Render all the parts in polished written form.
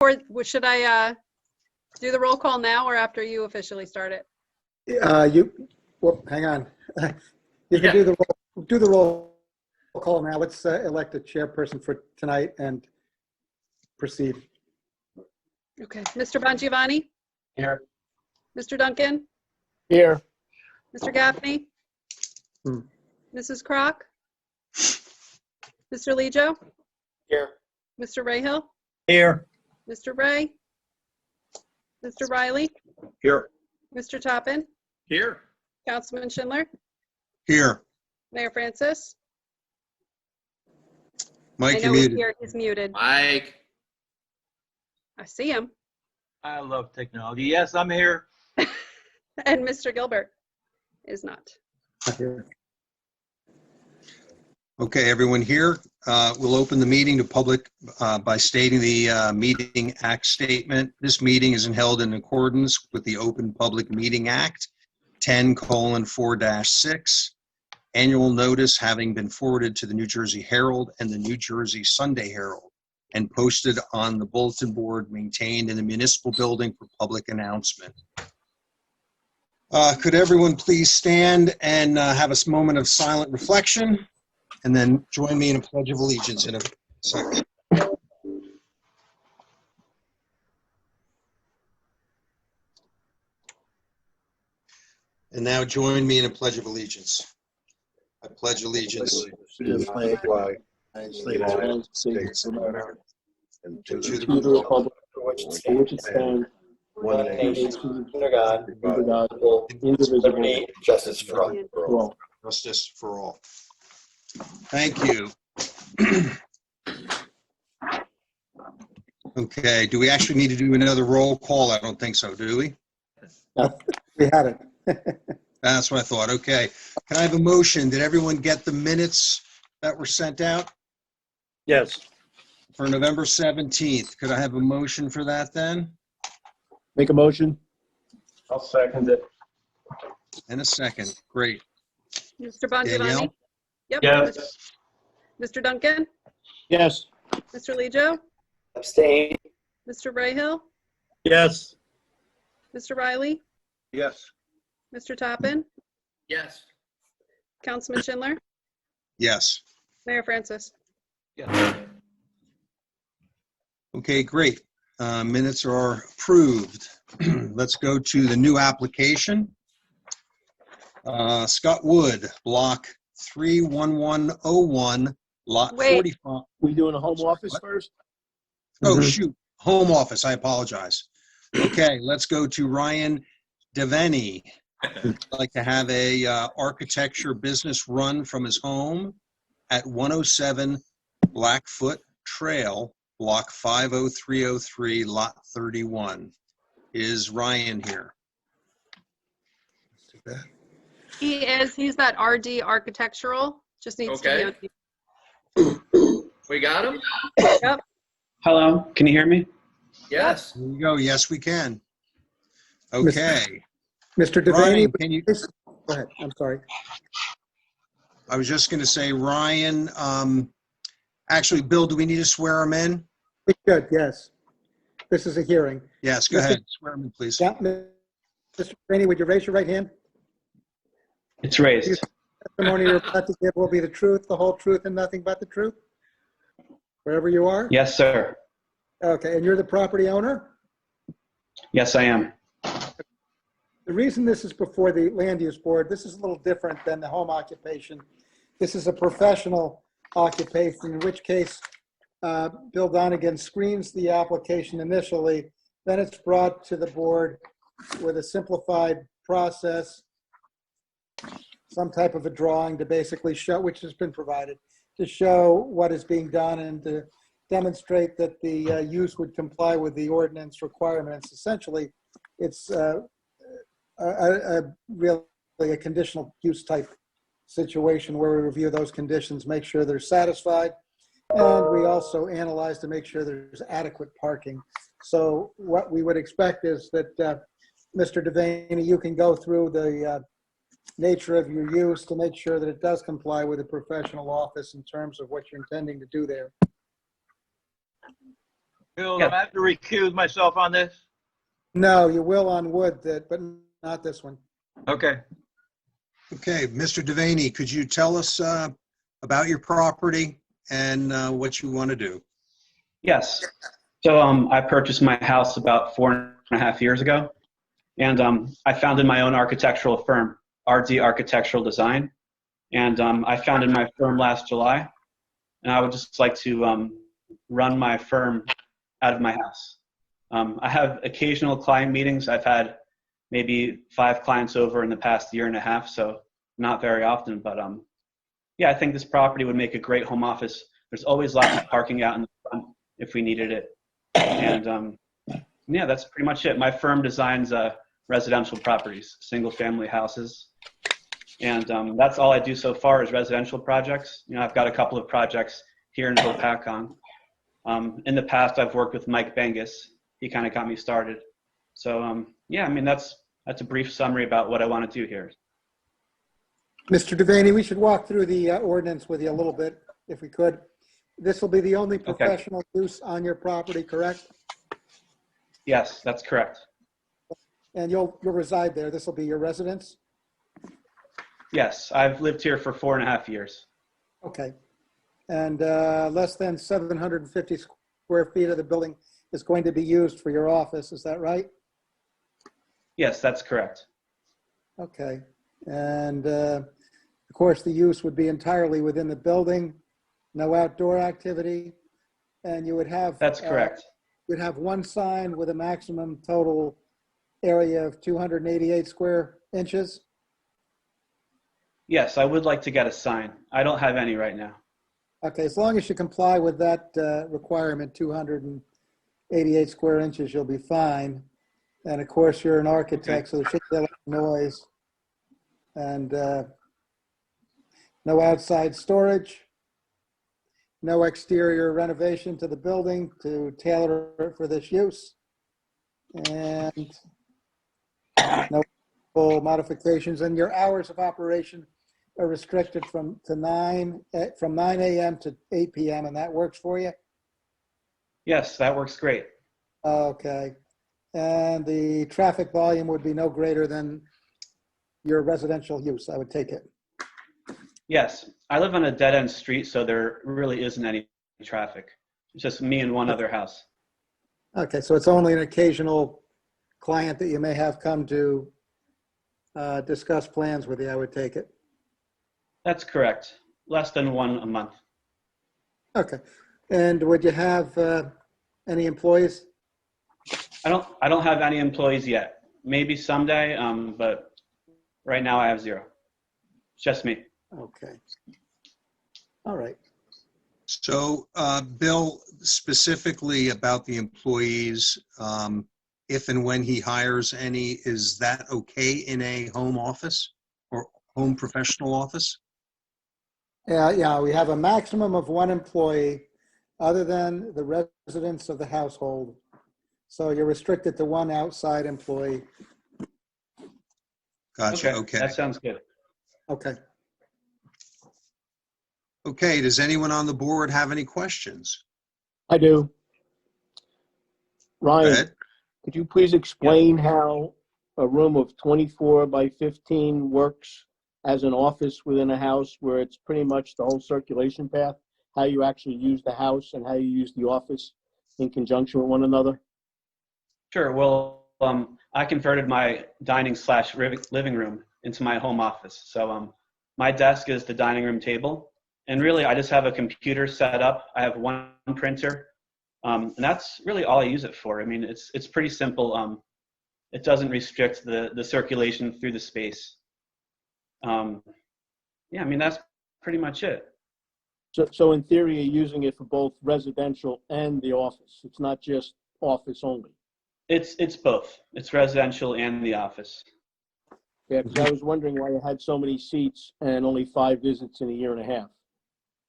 Or should I do the roll call now or after you officially start it? Well, hang on. You can do the roll call now. Let's elect a chairperson for tonight and proceed. Okay. Mr. Bongiovanni? Here. Mr. Duncan? Here. Mr. Gaffney? Hmm. Mrs. Crock? Mr. Lejo? Here. Mr. Rayhill? Here. Mr. Ray? Mr. Riley? Here. Mr. Toppin? Here. Councilman Schindler? Here. Mayor Francis? Mike, I you're know he's muted. here. He's muted. Mike. I see him. I love technology. Yes, I'm here. And Mr. Gilbert is not. Here. Okay, everyone here. We'll open the meeting to public by stating the Meeting Act statement. This meeting is held in accordance with the Open Public Meeting Act 10:4-6. Annual notice having been forwarded to the New Jersey Herald and the New Jersey Sunday Herald and posted on the bulletin board maintained in the municipal building for public announcement. Could everyone please stand and have a moment of silent reflection, and then join me in a pledge of allegiance in a second. And now join me in a pledge of allegiance. I pledge allegiance To the flag of the United States of America, and to the republic for which it stands, one nation, under God, indivisible, Liberty, justice for all. justice for all. Thank you. Okay, do we actually need to do another roll call? I don't think so, do we? We had it. That's what I thought. Okay. Can I have a motion? Did everyone get the minutes that were sent out Yes. for November 17th? Could I have a motion for that then? Make a motion. I'll second it. In a second. Great. Mr. Bongiovanni? Danielle? Yep. Yes. Mr. Duncan? Yes. Mr. Lejo? Abstain. Mr. Rayhill? Yes. Mr. Riley? Yes. Mr. Toppin? Yes. Councilman Schindler? Yes. Mayor Francis? Yes. Okay, great. Minutes are approved. Let's go to the new application. Scott Wood, block 31101, lot Wait. 45. We doing a home office first? Oh, shoot. Home office. I apologize. Okay, let's go to Ryan Devaney. I'd like to have a architecture business run from his home at 107 Blackfoot Trail, block 50303, lot 31. Is Ryan here? He is. He's that RD architectural. Just needs to be on. We got him? Yep. Hello, can you hear me? Yes. Here you go. Yes, we can. Okay. Mr. Ryan, Devaney, can you? go ahead. I'm sorry. I was just going to say, Ryan, actually, Bill, do we need to swear him in? We should, yes. This is a hearing. Yes, go ahead. Swear him in, please. Yeah, Mr. Devaney, would you raise your right hand? It's raised. The testimony you're about to give will be the truth, the whole truth, and nothing but the truth? Wherever you are? Yes, sir. Okay, and you're the property owner? Yes, I am. The reason this is before the land use board, this is a little different than the home occupation. This is a professional occupation, in which case Bill Donegan screens the application initially, then it's brought to the board with a simplified process, some type of a drawing to basically show, which has been provided, to show what is being done and to demonstrate that the use would comply with the ordinance requirements. Essentially, it's really a conditional use type situation where we review those conditions, make sure they're satisfied, and we also analyze to make sure there's adequate parking. So what we would expect is that Mr. Devaney, you can go through the nature of your use to make sure that it does comply with a professional office in terms of what you're intending to do there. Bill, Yeah. do I have to recuse myself on this? No, you will on wood, but not this one. Okay. Okay, Mr. Devaney, could you tell us about your property and what you want to do? Yes. So I purchased my house about 4.5 years ago, and I founded my own architectural firm, RD Architectural Design, and I founded my firm last July, and I would just like to run my firm out of my house. I have occasional client meetings. I've had maybe 5 clients over in the past year and a half, so not very often, but yeah, I think this property would make a great home office. There's always lots of parking out in the front if we needed it. And yeah, that's pretty much it. My firm designs residential properties, single family houses. And that's all I do so far is residential projects. You know, I've got a couple of projects here in Hopatcong. In the past, I've worked with Mike Bengus. He kind of got me started. So yeah, I mean, that's a brief summary about what I want to do here. Mr. Devaney, we should walk through the ordinance with you a little bit, if we could. This will be the only professional use on your property, correct? Yes, that's correct. And you'll reside there. This will be your residence? Yes, I've lived here for 4.5 years. Okay. And less than 750 square feet of the building is going to be used for your office, is that right? Yes, that's correct. Okay. And of course, the use would be entirely within the building, no outdoor activity, and you would have— That's correct. You'd have one sign with a maximum total area of 288 square inches? Yes, I would like to get a sign. I don't have any right now. Okay, as long as you comply with that requirement, 288 square inches, you'll be fine. And of course, you're an architect, so there should be a lot of noise. And no outside storage, no exterior renovation to the building to tailor it for this use, and no full modifications. And your hours of operation are restricted from 9 a.m. to 8 p.m. and that works for you? Yes, that works great. Okay. And the traffic volume would be no greater than your residential use, I would take it. Yes, I live on a dead-end street, so there really isn't any traffic. It's just me and one other house. Okay, so it's only an occasional client that you may have come to discuss plans with you, I would take it. That's correct. Less than one a month. Okay. And would you have any employees? I don't have any employees yet. Maybe someday, but right now I have 0. It's just me. Okay. All right. So, Bill, specifically about the employees, if and when he hires any, is that okay in a home office or home professional office? Yeah, we have a maximum of 1 employee other than the residents of the household. So you're restricted to 1 outside employee. Gotcha, okay. That sounds good. Okay. Okay, does anyone on the board have any questions? I do. Go Ryan, ahead. could you please explain how a room of 24 by 15 works as an office within a house where it's pretty much the whole circulation path, how you actually use the house and how you use the office in conjunction with one another? Sure. Well, I converted my dining/living room into my home office. So my desk is the dining room table. And really, I just have a computer set up. I have 1 printer. And that's really all I use it for. I mean, it's pretty simple. It doesn't restrict the circulation through the space. Yeah, I mean, that's pretty much it. So in theory, you're using it for both residential and the office. It's not just office only. It's both. It's residential and the office. Yeah, because I was wondering why you had so many seats and only 5 visits in a year and a half.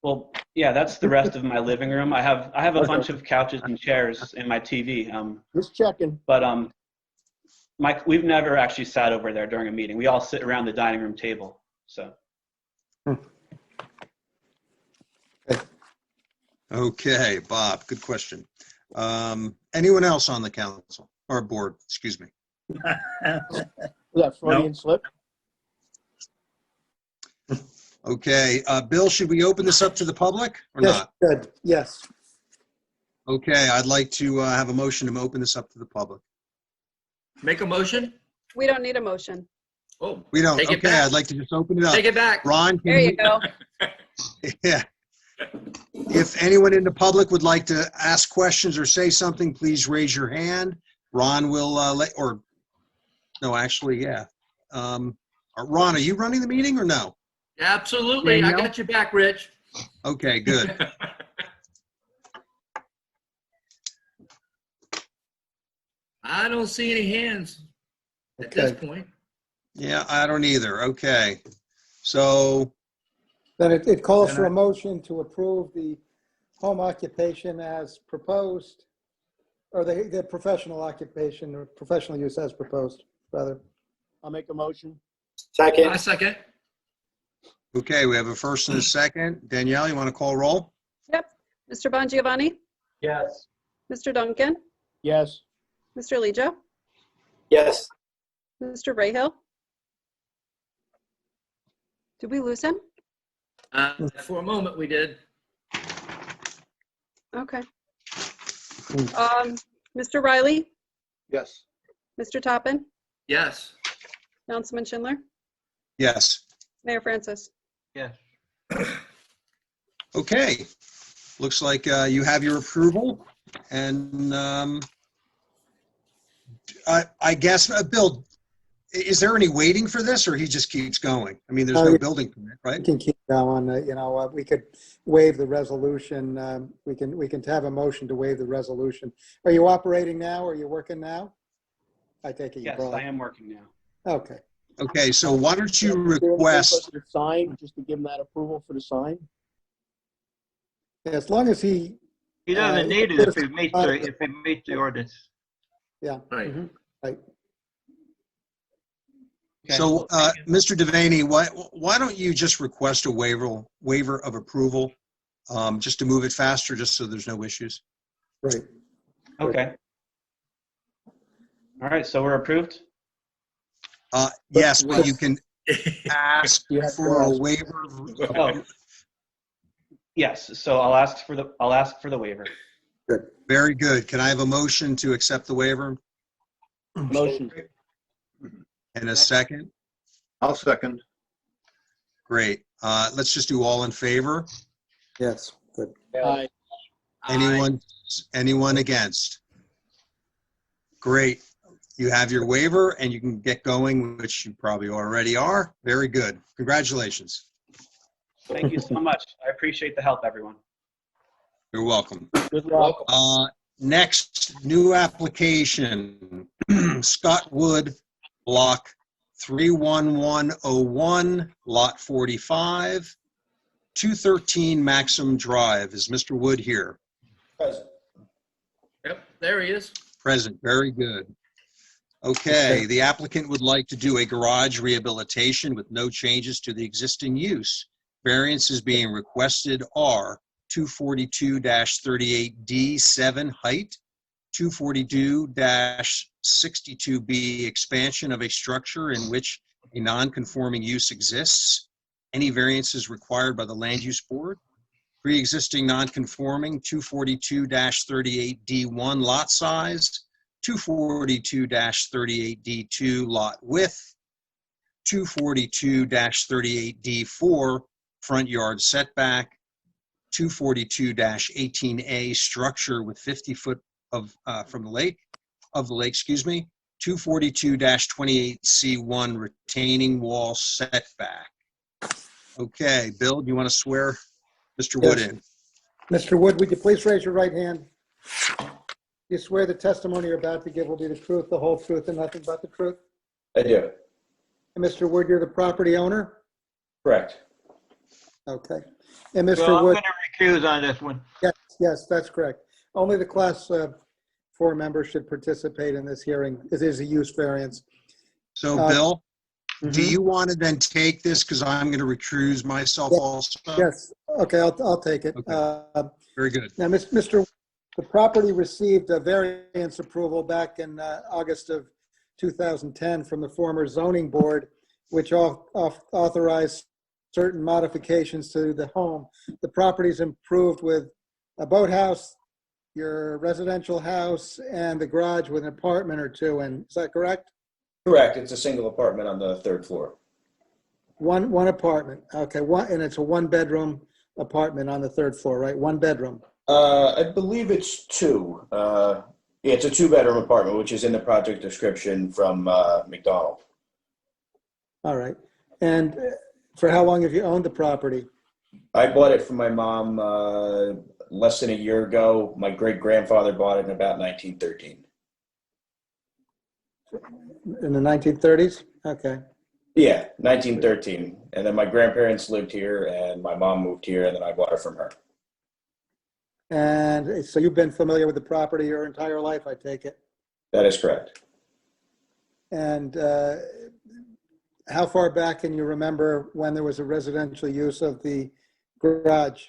Well, yeah, that's the rest of my living room. I have a bunch of couches and chairs in my TV. Just checking. But we've never actually sat over there during a meeting. We all sit around the dining room table. So. Okay, Bob, good question. Anyone else on the council or board, excuse me? Was that Freudian slip? Okay, Bill, should we open this up to the public or Yes, not? good, yes. Okay, I'd like to have a motion to open this up to the public. Make a motion? We don't need a motion. Oh, We don't, take it okay, back. I'd like to just open it up. Take it back. Ron, can There you go. Yeah. If anyone in the public would like to ask questions or say something, please raise your hand. Ron will no, actually, yeah. Ron, are you running the meeting or no? Absolutely. I Danielle? got your back, Rich. Okay, good. I don't see any hands at this Okay. point. Yeah, I don't either. Okay. So, Then it calls for a motion to approve the home occupation as proposed, or the professional occupation, or professional use as proposed, rather. I'll make a motion. I second. okay, we have a first and a second. Danielle, you want to call roll? Yep. Mr. Bongiovanni, Yes. Mr. Duncan, Yes. Mr. Leggio, Yes. Mr. Rayhill. Did we lose him? For a moment, we did. Okay. Mr. Riley, Yes. Mr. Toppin, Yes. Councilman Schindler, Yes. Mayor Francis. Yes. Okay. Looks like you have your approval. And I guess, Bill, is there any waiting for this or he just keeps going? I mean, there's no building permit, We right? can keep going, we could waive the resolution. We can have a motion to waive the resolution. Are you operating now? Are you working now? I take it you Yes, brought. I am working now. Okay. Okay, so why don't you Is there any request, place for the sign, just to give him that approval for the sign? As long as he, He doesn't need it if it meets the ordinance. yeah. Right. Mhm, right. Okay. so Mr. Devaney, why don't you just request a waiver of approval, just to move it faster, just so there's no issues? Right. Okay. All right, so we're approved? Yes, but you can ask You have to for a ask. waiver. Oh. Yes, so I'll ask for the waiver. Very good. Can I have a motion to accept the waiver Motion. and a second? I'll second. Great. Let's just do all in favor. Yes, good. Aye. Anyone against? Great. You have your waiver and you can get going, which you probably already are. Very good. Congratulations. Thank you so much. I appreciate the help, everyone. You're welcome. Good luck. Next, new application, Scott Wood, block 31101, lot 45, 213 Maxim Drive. Is Mr. Wood here? Yep, there he is. Present. Very good. Okay, the applicant would like to do a garage rehabilitation with no changes to the existing use. Variances being requested are 242-38D7 height, 242-62B expansion of a structure in which a non-conforming use exists. Any variances required by the Land Use Board. Pre-existing non-conforming 242-38D1 lot size, 242-38D2 lot width, 242-38D4 front yard setback, 242-18A structure with 50 foot of from the lake, 242-28C1 retaining wall setback. Okay, Bill, do you want to swear Mr. Wood Yes. in? Mr. Wood, would you please raise your right hand? You swear the testimony you're about to give will be the truth, the whole truth, and nothing but the truth? I do. And Mr. Wood, you're the property owner? Correct. Okay. And So Mr. I'm Wood, going to recuse on this one. yes, that's correct. Only the class 4 members should participate in this hearing. It is a use variance. So, Uh, Bill, do Mhm. you want to then take this because I'm going to recuse myself Yeah. also? Yes, okay, I'll take it. Okay. Very good. Now, Mr. The property received a variance approval back in August of 2010 from the former zoning board, which authorized certain modifications to the home. The property's improved with a boathouse, your residential house, and the garage with an apartment or two in. Is that correct? Correct. It's a single apartment on the third floor. One apartment. Okay, and it's a one-bedroom apartment on the third floor, right? One bedroom. I believe it's two. Yeah, it's a two-bedroom apartment, which is in the project description from McDonald. All right. And for how long have you owned the property? I bought it from my mom less than a year ago. My great-grandfather bought it in about 1913. In the 1930s? Okay. Yeah, 1913. And then my grandparents lived here, and my mom moved here, and then I bought it from her. And so you've been familiar with the property your entire life, I take it? That is correct. And how far back can you remember when there was a residential use of the garage?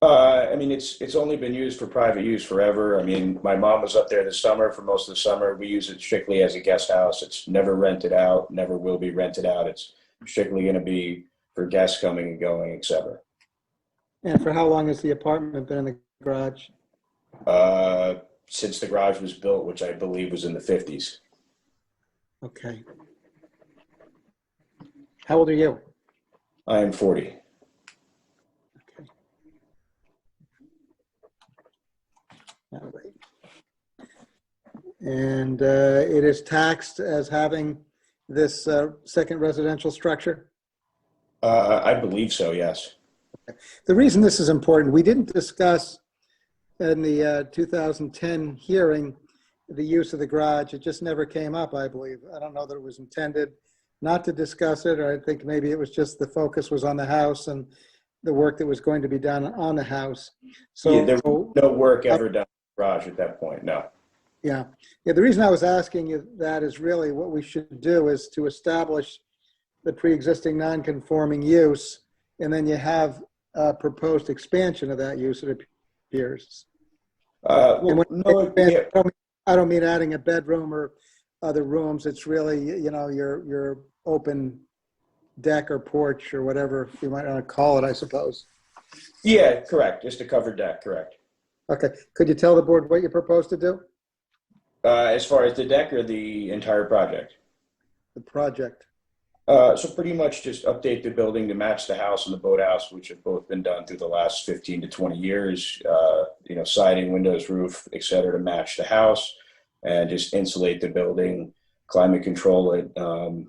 I mean, it's only been used for private use forever. I mean, my mom was up there this summer for most of the summer. We use it strictly as a guest house. It's never rented out, never will be rented out. It's strictly going to be for guests coming and going, etc. And for how long has the apartment been in the garage? Since the garage was built, which I believe was in the 50s. Okay. How old are you? I am 40. Okay. All right. And it is taxed as having this second residential structure? I believe so, yes. The reason this is important, we didn't discuss in the 2010 hearing the use of the garage. It just never came up, I believe. I don't know that it was intended not to discuss it, or I think maybe it was just the focus was on the house and the work that was going to be done on the house. So Yeah, there was no work ever done in the garage at that point, no. Yeah. The reason I was asking you that is really what we should do is to establish the pre-existing non-conforming use, and then you have a proposed expansion of that use, it appears. Well, no, yeah. I don't mean adding a bedroom or other rooms. It's really, your open deck or porch or whatever you might want to call it, I suppose. Yeah, correct. Just a covered deck, correct. Okay. Could you tell the board what you propose to do? As far as the deck or the entire project? The project. So pretty much just update the building to match the house and the boathouse, which have both been done through the last 15 to 20 years. Siding, windows, roof, et cetera, to match the house, and just insulate the building, climate control it.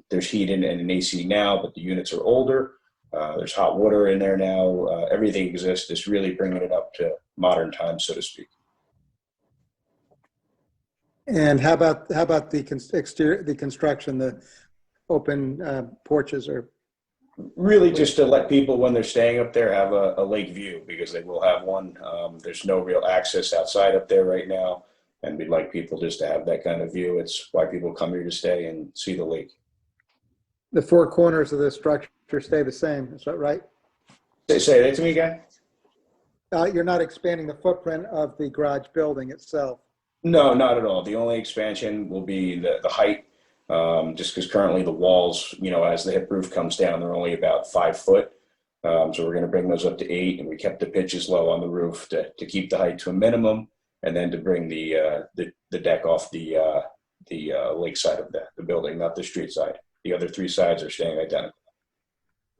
There's heat and an AC now, but the units are older. There's hot water in there now. Everything exists. Just really bringing it up to modern times, so to speak. And how about the exterior, the construction, the open porches, or really just to let people, when they're staying up there, have a lake view, because they will have one. There's no real access outside up there right now, and we'd like people just to have that kind of view. It's why people come here to stay and see the lake. the four corners of the structure stay the same? Is that right? Say that to me again. You're not expanding the footprint of the garage building itself? No, not at all. The only expansion will be the height, just because currently the walls, as the hip roof comes down, they're only about 5 foot. So we're going to bring those up to 8, and we kept the pitches low on the roof to keep the height to a minimum, and then to bring the deck off the lake side of the building, not the street side. The other 3 sides are staying identical.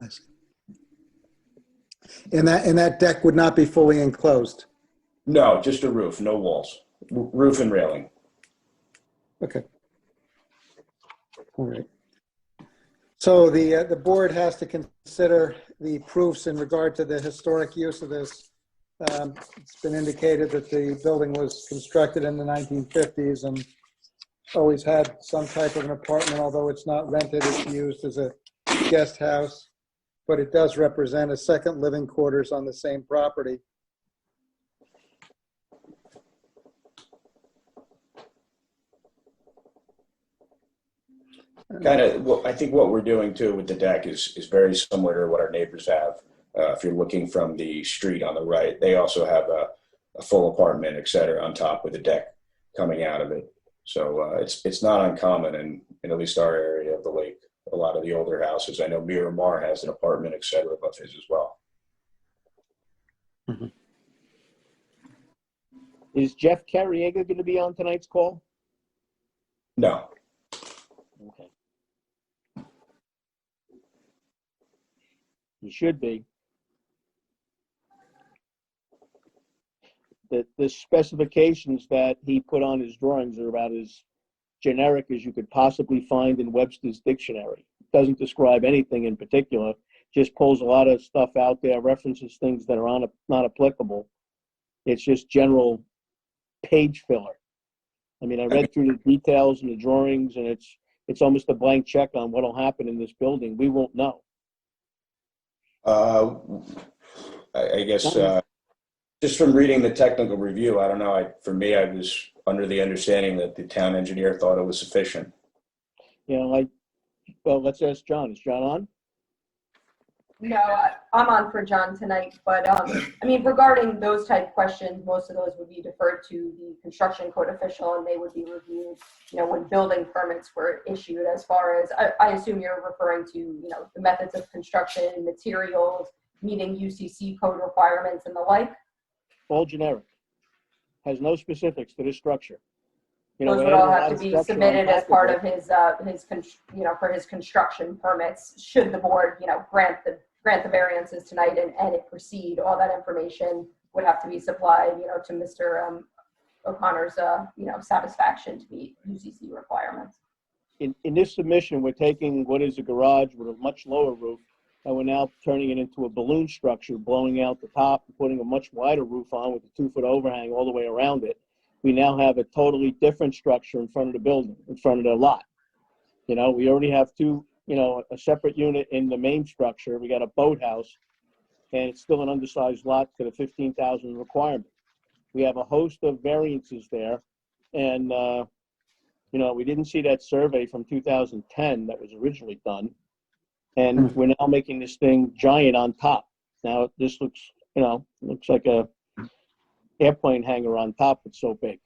I see. And that deck would not be fully enclosed? No, just a roof, no walls. Roof and railing. Okay. All right. So the board has to consider the proofs in regard to the historic use of this. It's been indicated that the building was constructed in the 1950s and always had some type of an apartment, although it's not rented, it's used as a guest house, but it does represent a second living quarters on the same property. I think what we're doing too with the deck is very similar to what our neighbors have. If you're looking from the street on the right, they also have a a full apartment, et cetera, on top with a deck coming out of it. So it's not uncommon in at least our area of the lake. A lot of the older houses, I know Miramar has an apartment, et cetera, above his as well. Is Jeff Carriega going to be on tonight's call? No. Okay. He should be. The specifications that he put on his drawings are about as generic as you could possibly find in Webster's dictionary. It doesn't describe anything in particular, just pulls a lot of stuff out there, references things that are not applicable. It's just general page filler. I mean, I read through the details and the drawings, and it's almost a blank check on what will happen in this building. We won't know. I guess just from reading the technical review, I don't know. For me, I was under the understanding that the town engineer thought it was sufficient. You know, well, let's ask John. Is John on? No, I'm on for John tonight, but I mean, regarding those type questions, most of those would be deferred to the construction code official, and they would be reviewed, you know, when building permits were issued. As far as, I assume you're referring to, you know, the methods of construction, materials, meeting UCC code requirements and the like. All generic. Has no specifics to this structure. You know, Those would all have to be submitted as part of his, you know, for his construction permits. Should the board, you know, grant the variances tonight and it proceed, all that information would have to be supplied, you know, to Mr. O'Connor's, you know, satisfaction to meet UCC requirements. In this submission, we're taking what is a garage with a much lower roof, and we're now turning it into a balloon structure, blowing out the top and putting a much wider roof on with a 2-foot overhang all the way around it. We now have a totally different structure in front of the building, in front of the lot. You know, we already have a separate unit in the main structure. We got a boathouse, and it's still an undersized lot to the 15,000 requirement. We have a host of variances there, and, you know, we didn't see that survey from 2010 that was originally done, and we're now making this thing giant on top. Now, this looks, you know, looks like a airplane hangar on top. It's so big.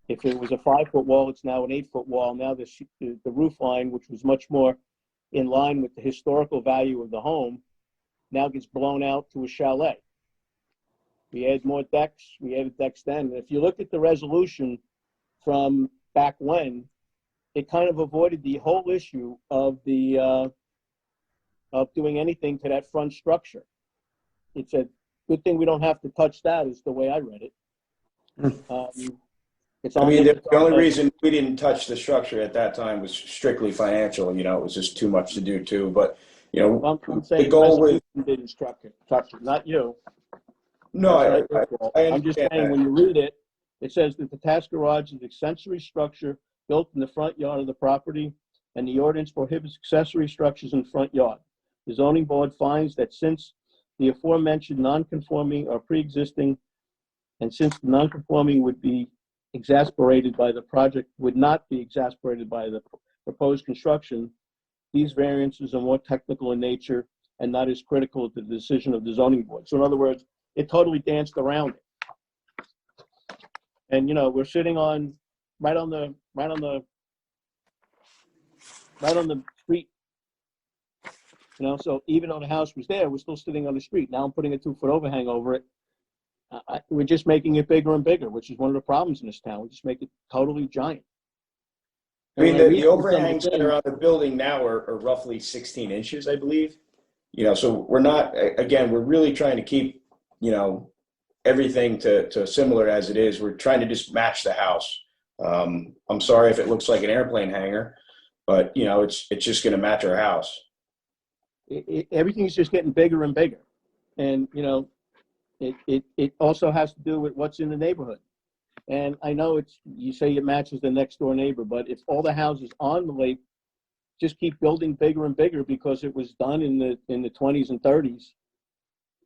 If it was a 5-foot wall, it's now an 8-foot wall. Now the roof line, which was much more in line with the historical value of the home, now gets blown out to a chalet. We add more decks. We added decks then. And if you look at the resolution from back when, it kind of avoided the whole issue of of doing anything to that front structure. It's a good thing we don't have to touch that, is the way I read it. I mean, the only reason we didn't touch the structure at that time was strictly financial. You know, it was just too much to do too. But, you know, I'm saying the goal was, didn't touch it, not you. no, I'm just saying, when you read it, it says that the attached garage is an accessory structure built in the front yard of the property, and the ordinance prohibits accessory structures in the front yard. The zoning board finds that since the aforementioned non-conforming are pre-existing, and since the non-conforming would be exasperated by the project, would not be exasperated by the proposed construction, these variances are more technical in nature and not as critical to the decision of the zoning board. So in other words, it totally danced around it. And, you know, we're sitting on right on the street. You know, so even though the house was there, we're still sitting on the street. Now I'm putting a 2-foot overhang over it. We're just making it bigger and bigger, which is one of the problems in this town. We just make it totally giant. I mean, the overhangs that are on the building now are roughly 16 inches, I believe. You know, so we're not, again, we're really trying to keep, you know, everything to similar as it is. We're trying to just match the house. I'm sorry if it looks like an airplane hangar, but, you know, it's just going to match our house. Everything's just getting bigger and bigger. And, you know, it also has to do with what's in the neighborhood. And I know you say it matches the next door neighbor, but if all the houses on the lake just keep building bigger and bigger because it was done in the 20s and 30s,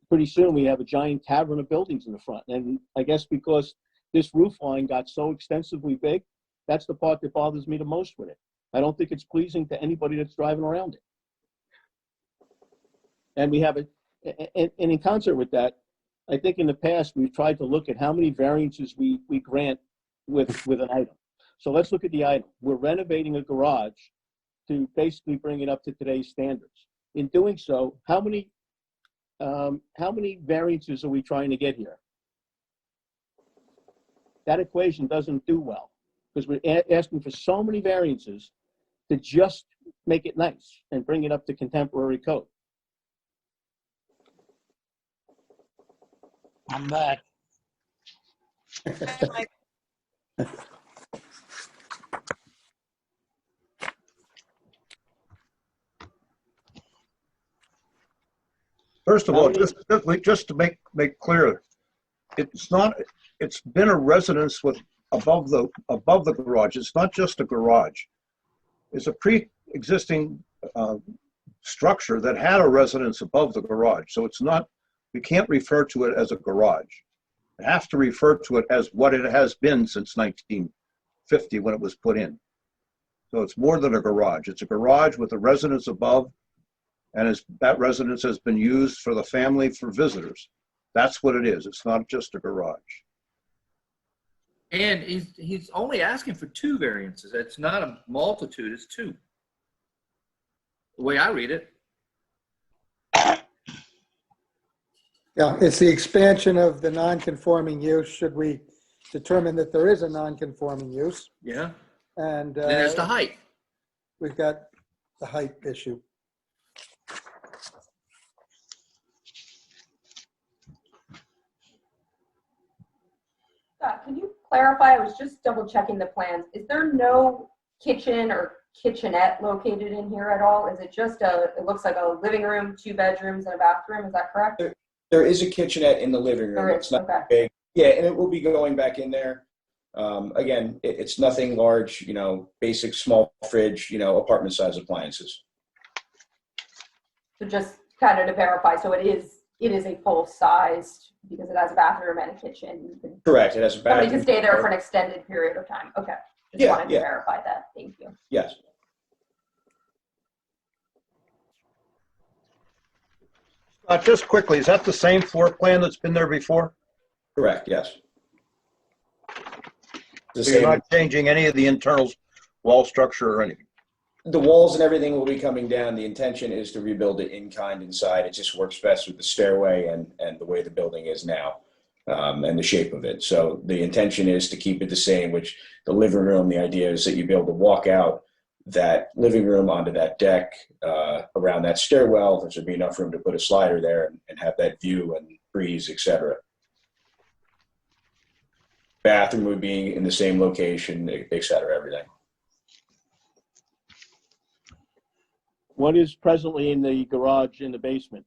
pretty soon we have a giant cavern of buildings in the front. And I guess because this roof line got so extensively big, that's the part that bothers me the most with it. I don't think it's pleasing to anybody that's driving around it. And we have and in concert with that, I think in the past, we've tried to look at how many variances we grant with an item. So let's look at the item. We're renovating a garage to basically bring it up to today's standards. In doing so, how many variances are we trying to get here? That equation doesn't do well because we're asking for so many variances to just make it nice and bring it up to contemporary code. I'm back. First of all, just to make clear, it's been a residence with above the garage. It's not just a garage. It's a pre-existing structure that had a residence above the garage. So it's not, you can't refer to it as a garage. You have to refer to it as what it has been since 1950 when it was put in. So it's more than a garage. It's a garage with a residence above, and that residence has been used for the family, for visitors. That's what it is. It's not just a garage. And he's only asking for 2 variances. It's not a multitude, it's 2. The way I read it. Yeah, it's the expansion of the non-conforming use, should we determine that there is a non-conforming use. Yeah. And Then there's the height. we've got the height issue. Can you clarify? I was just double checking the plans. Is there no kitchen or kitchenette located in here at all? Is it just it looks like a living room, 2 bedrooms, and a bathroom? Is that correct? There is a kitchenette in the living room. There is, It's not okay. big. Yeah, and it will be going back in there. Again, it's nothing large, basic small fridge, apartment size appliances. So just kind of to verify, so it is a full-sized, because it has a bathroom and a kitchen. Correct. It has a bathroom. Somebody can stay there for an extended period of time. Okay. Just wanted to verify that. Thank you. Yes. Just quickly, is that the same floor plan that's been there before? Correct. Yes. So you're not changing any of the internal wall structure or anything? The walls and everything will be coming down. The intention is to rebuild it in kind inside. It just works best with the stairway and the way the building is now, and the shape of it. So the intention is to keep it the same, which the living room, the idea is that you be able to walk out that living room onto that deck, around that stairwell. There should be enough room to put a slider there and have that view and breeze, etc. Bathroom would be in the same location, etc. Everything. What is presently in the garage in the basement?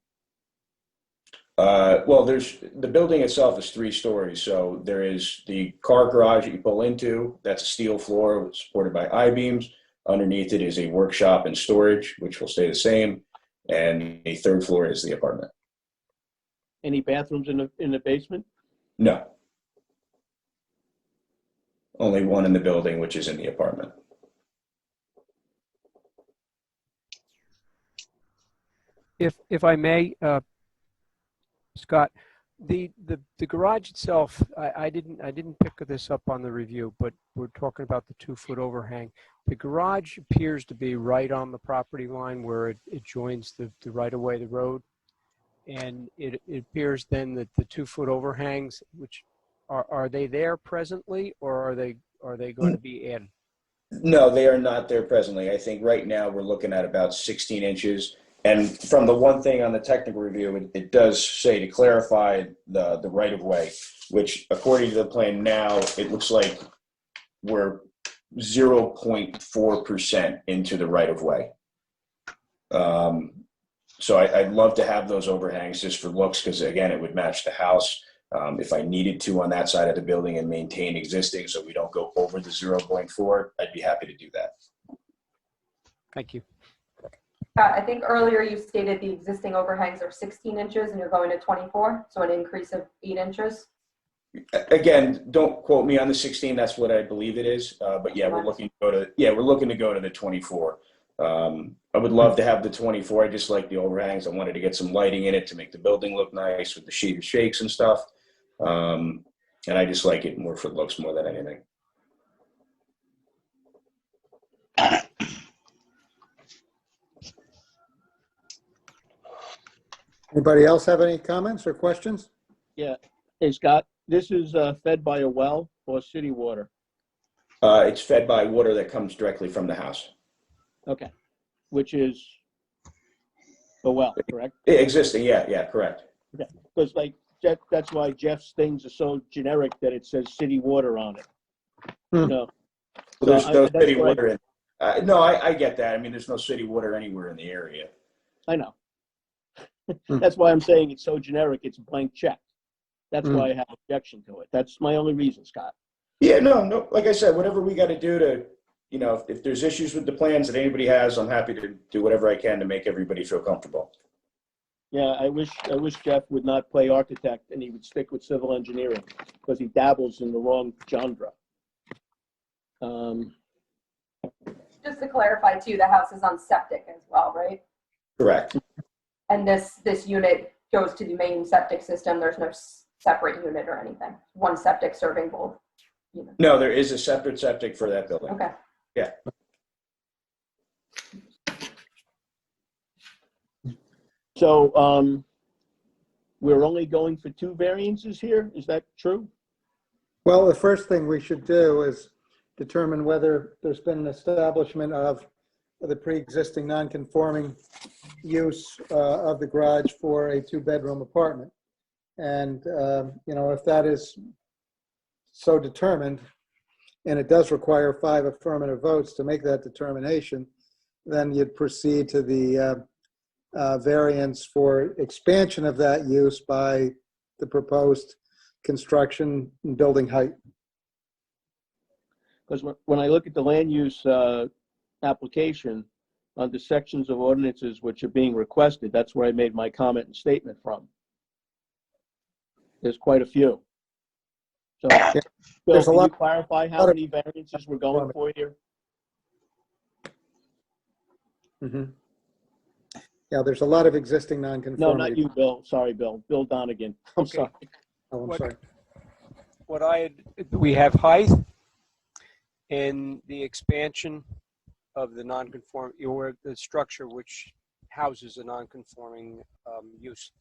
Well, the building itself is 3 stories. So there is the car garage that you pull into. That's a steel floor supported by I-beams. Underneath it is a workshop and storage, which will stay the same. And the 3rd floor is the apartment. Any bathrooms in the basement? No. Only one in the building, which is in the apartment. If I may, Scott, the garage itself, I didn't pick this up on the review, but we're talking about the 2-foot overhang. The garage appears to be right on the property line where it joins the right of way, the road, and it appears then that the 2-foot overhangs, which are they there presently, or are they going to be added? No, they are not there presently. I think right now we're looking at about 16 inches. And from the one thing on the technical review, it does say to clarify the right of way, which according to the plan now, it looks like we're 0.4% into the right of way. So I'd love to have those overhangs just for looks, because again, it would match the house. If I needed to on that side of the building and maintain existing so we don't go over the 0.4, I'd be happy to do that. Thank you. I think earlier you stated the existing overhangs are 16 inches and you're going to 24, so an increase of 8 inches. Again, don't quote me on the 16. That's what I believe it is. But yeah, we're looking to go to the 24. I would love to have the 24. I just like the overhangs. I wanted to get some lighting in it to make the building look nice with the sheeted shakes and stuff. And I just like it more for looks more than anything. Anybody else have any comments or questions? Yeah. Hey, Scott, this is fed by a well or city water? It's fed by water that comes directly from the house. Okay. Which is a well, correct? Existing, yeah, correct. Okay. Because like that's why Jeff's things are so generic that it says city water on it. Hmm. There's So no city water in. No, I get that. I mean, there's no city water anywhere in the area. I know. That's why I'm saying it's so generic. It's a blank check. That's why I have objection to it. That's my only reason, Scott. Yeah, no. Like I said, whatever we got to do to, if there's issues with the plans that anybody has, I'm happy to do whatever I can to make everybody feel comfortable. Yeah, I wish Jeff would not play architect and he would stick with civil engineering because he dabbles in the wrong genre. Just to clarify too, the house is on septic as well, right? Correct. And this unit goes to the main septic system. There's no separate unit or anything. One septic serving both units. No, there is a separate septic for that building. Okay. Yeah. So we're only going for 2 variances here. Is that true? Well, the first thing we should do is determine whether there's been an establishment of the pre-existing non-conforming use of the garage for a 2-bedroom apartment. And, if that is so determined, and it does require 5 affirmative votes to make that determination, then you'd proceed to the variance for expansion of that use by the proposed construction and building height. Because when I look at the land use application under sections of ordinances which are being requested, that's where I made my comment and statement from. There's quite a few. So, Bill, can you clarify how many variances we're going for here? Yeah, there's a lot of existing non-conformity. No, not you, Bill. Sorry, Bill. Bill Donegan. I'm sorry. Oh, I'm sorry. We have height and the expansion of the non-conform, or the structure which houses a non-conforming use,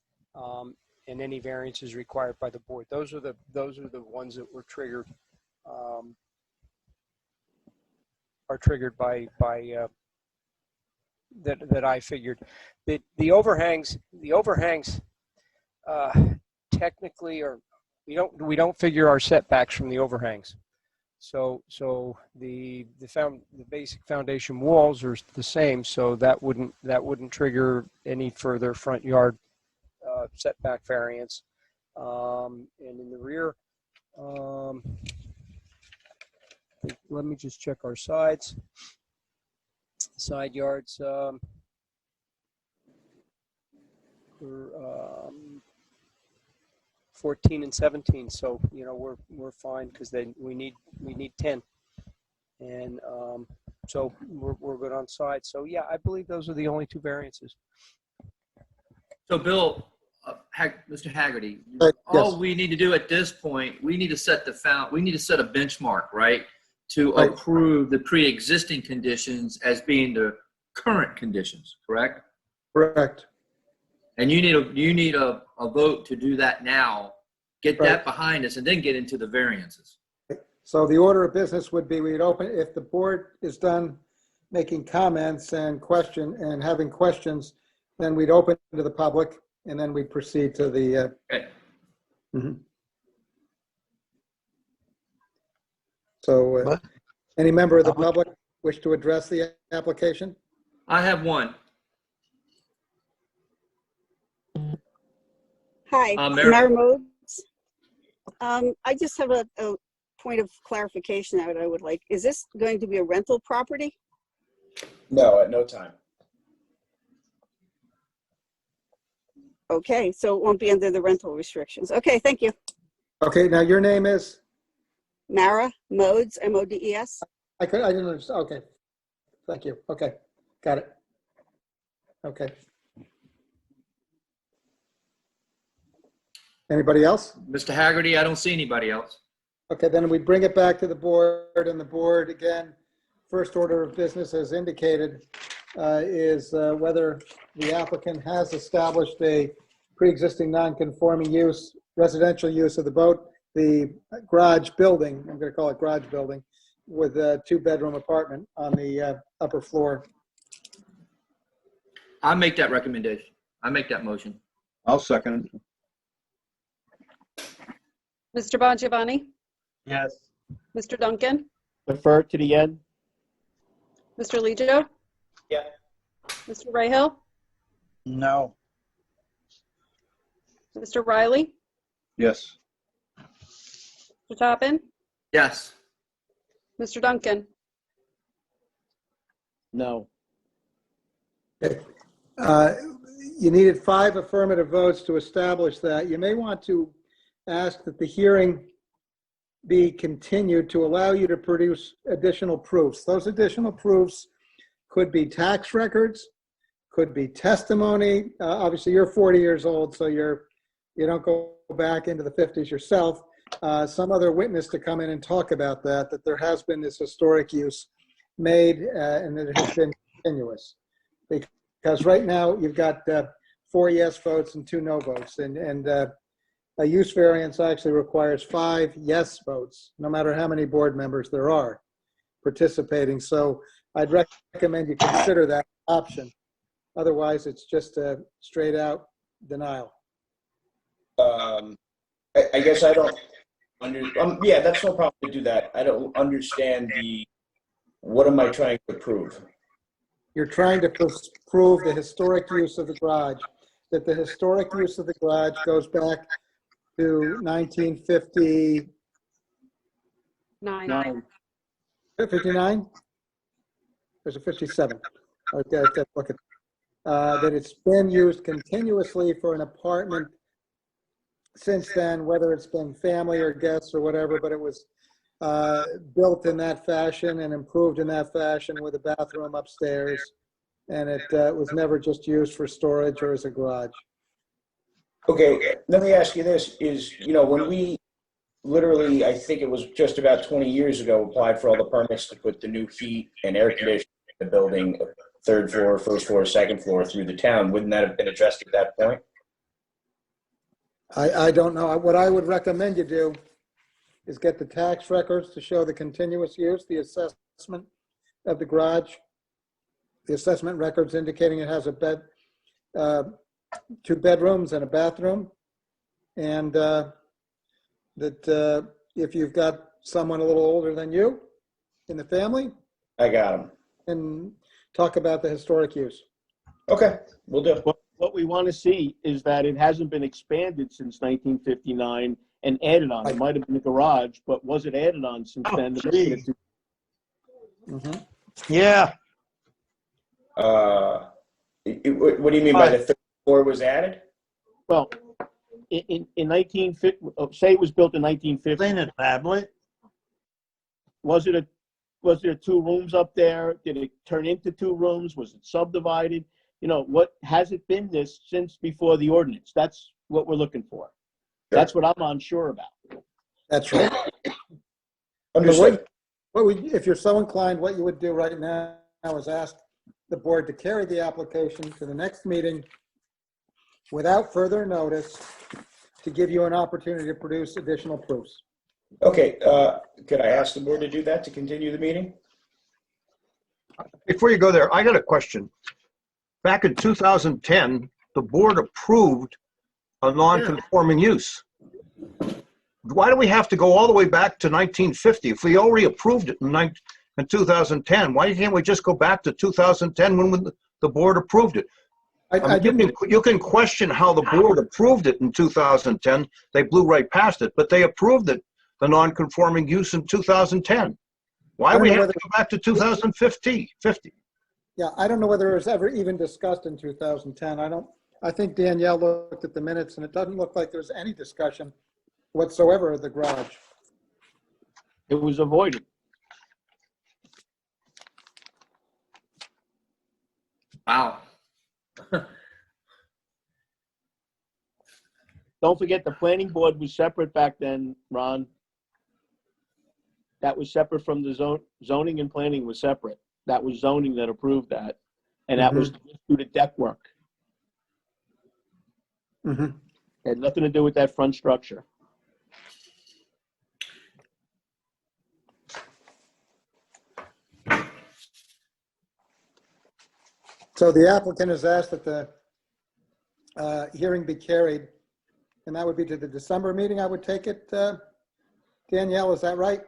and any variances required by the board. Those are the ones that were triggered, are triggered by that I figured. The overhangs technically are, we don't figure our setbacks from the overhangs. So the basic foundation walls are the same, so that wouldn't trigger any further front yard setback variance. And in the rear, let me just check our sides. Side yards we're 14 and 17, so we're fine because we need 10, and so we're good on side. So yeah, I believe those are the only 2 variances. So Bill, Mr. Haggerty, Yes. all we need to do at this point, we need to set a benchmark, right, to approve the pre-existing conditions as being the current conditions, correct? Correct. And you need a vote to do that now, get that behind us, and then get into the variances. So the order of business would be we'd open, if the board is done making comments and having questions, then we'd open to the public, and then we'd proceed to the. Okay. So any member of the public wish to address the application? I have one. Hi, Mara Modes. I just have a point of clarification that I would like. Is this going to be a rental property? No, at no time. Okay, so it won't be under the rental restrictions. Okay, thank you. Okay, now your name is? Mara Modes, M-O-D-E-S. I didn't understand. Okay, thank you. Okay, Got it. Okay. Anybody else? Mr. Haggerty, I don't see anybody else. Okay, then we bring it back to the board, and the board, again, first order of business as indicated, is whether the applicant has established a pre-existing non-conforming use, residential use of the garage building, I'm going to call it garage building, with a 2-bedroom apartment on the upper floor. I make that recommendation. I make that motion. I'll second. Mr. Bongiovanni, Yes. Mr. Duncan, Defer to the end? Mr. Legio, Yeah. Mr. Rahal, No. Mr. Riley, Yes. Mr. Toppin, Yes. Mr. Duncan. No. Okay. You needed 5 affirmative votes to establish that. You may want to ask that the hearing be continued to allow you to produce additional proofs. Those additional proofs could be tax records, could be testimony. Obviously, you're 40 years old, so you don't go back into the 50s yourself. Some other witness to come in and talk about that there has been this historic use made and that it has been continuous. Because right now you've got 4 yes votes and 2 no votes, and a use variance actually requires 5 yes votes, no matter how many board members there are participating. So I'd recommend you consider that option. Otherwise, it's just a straight out denial. I guess I don't yeah, that's no problem to do that. I don't understand what am I trying to prove? You're trying to prove the historic use of the garage, that the historic use of the garage goes back to 1950. 9. 59? There's a 57. Okay, look at that it's been used continuously for an apartment since then, whether it's been family or guests or whatever, but it was built in that fashion and improved in that fashion with a bathroom upstairs, and it was never just used for storage or as a garage. Okay, let me ask you this, when we literally, I think it was just about 20 years ago, applied for all the permits to put the new heat and air conditioning in the building, 3rd floor, 1st floor, 2nd floor through the town, wouldn't that have been addressed at that point? I don't know. What I would recommend you do is get the tax records to show the continuous use, the assessment of the garage, the assessment records indicating it has a bed, 2 bedrooms and a bathroom, and that if you've got someone a little older than you in the family, I got them. And talk about the historic use. Okay, we'll do. What we want to see is that it hasn't been expanded since 1959 and added on. It might have been a garage, but was it added on since then? Yeah. What do you mean by the 3rd floor was added? Well, in 1950, say it was built in 1950. In a tablet. Was there 2 rooms up there? Did it turn into 2 rooms? Was it subdivided? What has it been this since before the ordinance? That's what we're looking for. Sure. That's what I'm unsure about. That's right. Understood. If you're so inclined, what you would do right now is ask the board to carry the application to the next meeting without further notice to give you an opportunity to produce additional proofs. Okay, could I ask the board to do that, to continue the meeting? Before you go there, I got a question. Back in 2010, the board approved a non-conforming use. Why do we have to go all the way back to 1950? If we already approved it in 2010, why can't we just go back to 2010 when the board approved it? You can question how the board approved it in 2010. They blew right past it, but they approved it, the non-conforming use, in 2010. Why do we have to go back to 2050? Yeah, I don't know whether it was ever even discussed in 2010. I think Danielle looked at the minutes, and it doesn't look like there's any discussion whatsoever of the garage. It was avoided. Don't forget, the planning board was separate back then, Ron. That was separate from the zoning and planning was separate. That was zoning that approved that. And that was through the deck work. Mhm. It had nothing to do with that front structure. So the applicant has asked that the hearing be carried, and that would be to the December meeting, I would take it. Danielle, is that right?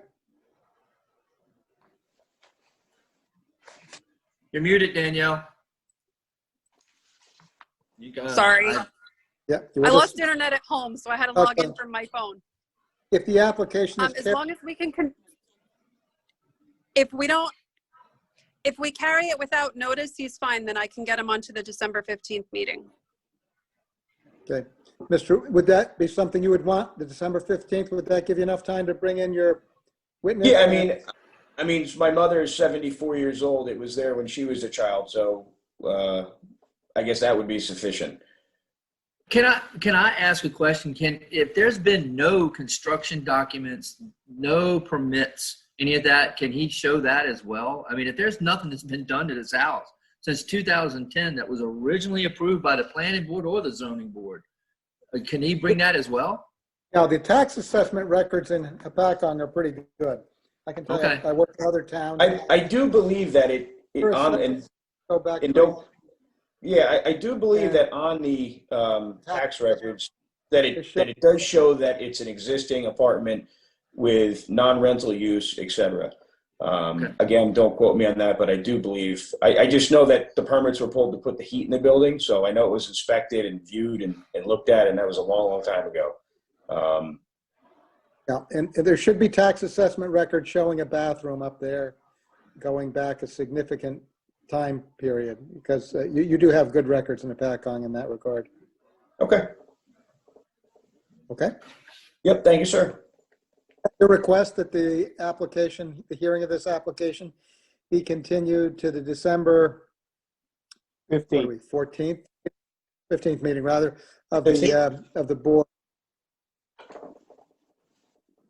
You're muted, Danielle. You got. Sorry. Yeah. I lost internet at home, so I had to log in from my phone. If the application is As carried, long as we can, if we carry it without notice, he's fine, then I can get him onto the December 15th meeting. okay. Would that be something you would want, the December 15th? Would that give you enough time to bring in your witness? Yeah, I mean, my mother is 74 years old. It was there when she was a child, so I guess that would be sufficient. Can I ask a question? If there's been no construction documents, no permits, any of that, can he show that as well? I mean, if there's nothing that's been done to this house since 2010 that was originally approved by the planning board or the zoning board, can he bring that as well? Now, the tax assessment records in Hopatcong are pretty good. I can tell you, I work in other towns. I do believe that I do believe that on the tax records that it does show that it's an existing apartment with non-rental use, etc. Again, don't quote me on that, but I do believe, I just know that the permits were pulled to put the heat in the building, so I know it was inspected and viewed and looked at, and that was a long, long time ago. Yeah, and there should be tax assessment records showing a bathroom up there going back a significant time period, because you do have good records in Hopatcong in that regard. Okay. Okay. Yep. Thank you, sir. The request that the hearing of this application be continued to the December 15th meeting rather of the board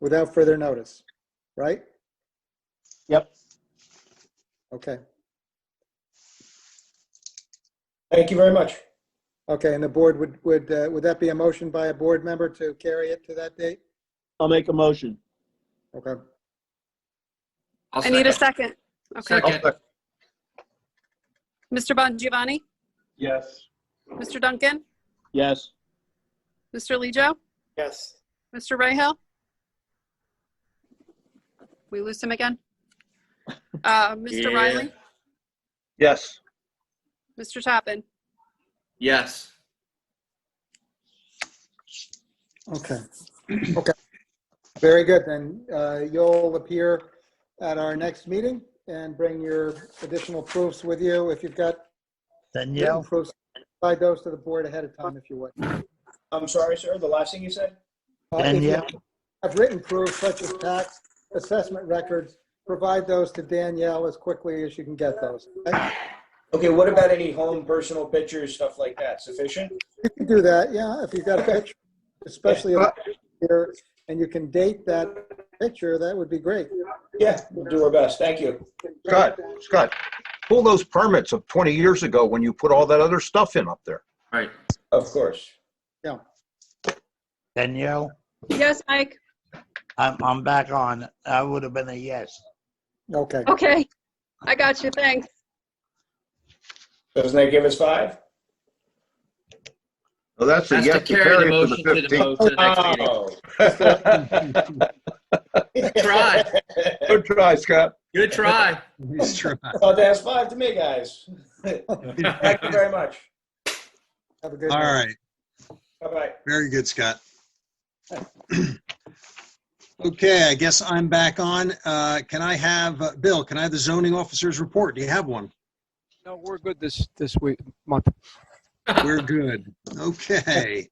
without further notice, right? Yep. Okay. Thank you very much. Okay, and the board would that be a motion by a board member to carry it to that date? I'll make a motion. Okay. I need a second. Okay. Second. Mr. Bongiovanni? Yes. Mr. Duncan? Yes. Mr. Lejo? Yes. Mr. Rahal? We lose him again? Mr. Riley? Yes. Mr. Tappan? Yes. Okay. Okay. Very good. Then you'll appear at our next meeting and bring your additional proofs with you. If you've got Danielle, proofs, provide those to the board ahead of time if you would. I'm sorry, sir. The last thing you said? Danielle, I've written proofs such as tax assessment records. Provide those to Danielle as quickly as you can get those. Okay? Okay, what about any home personal pictures, stuff like that? Sufficient? You can do that, yeah. If you've got a picture, especially here, and you can date that picture, that would be great. Yeah, we'll do our best. Thank you. Scott, pull those permits of 20 years ago when you put all that other stuff in up there. Right. Of course. Yeah. Danielle, Yes, Mike. I'm back on. I would have been a yes. Okay. Okay. I got you. Thanks. Doesn't that give us 5? Well, that's a Has yes to carry the motion to the next meeting. Good try. Good try, Scott. Good try. Nice try. Oh, that's 5 to me, guys. Thank you very much. Have a good All night. right. Bye-bye. Very good, Scott. Okay, I guess I'm back on. Can I have, Bill, can I have the zoning officer's report? Do you have one? No, we're good this week, month. We're good. Okay.